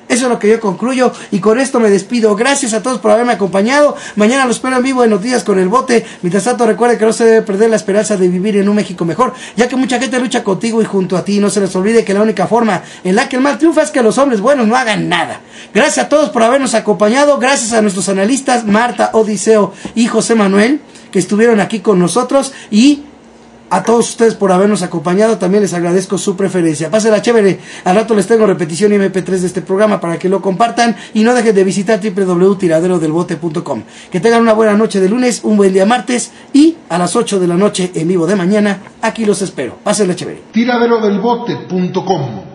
Eso es lo que yo concluyo, y con esto me despido. Gracias a todos por haberme acompañado. Mañana los espero en vivo en Noticias con el Bote. Mientras tanto, recuerden que no se debe perder la esperanza de vivir en un México mejor, ya que mucha gente lucha contigo y junto a ti. No se les olvide que la única forma en la que el mal triunfa es que los hombres buenos no hagan nada. Gracias a todos por habernos acompañado. Gracias a nuestros analistas Marta, Odiseo y José Manuel, que estuvieron aquí con nosotros, y a todos ustedes por habernos acompañado. También les agradezco su preferencia. Pásenla chévere. Al rato les tengo repetición y MP3 de este programa para que lo compartan, y no dejen de visitar www.tiraderodelbote.com. Que tengan una buena noche de lunes, un buen día martes, y a las 8 de la noche en vivo de mañana, aquí los espero. Pásenla chévere. Tiraderodelbote.com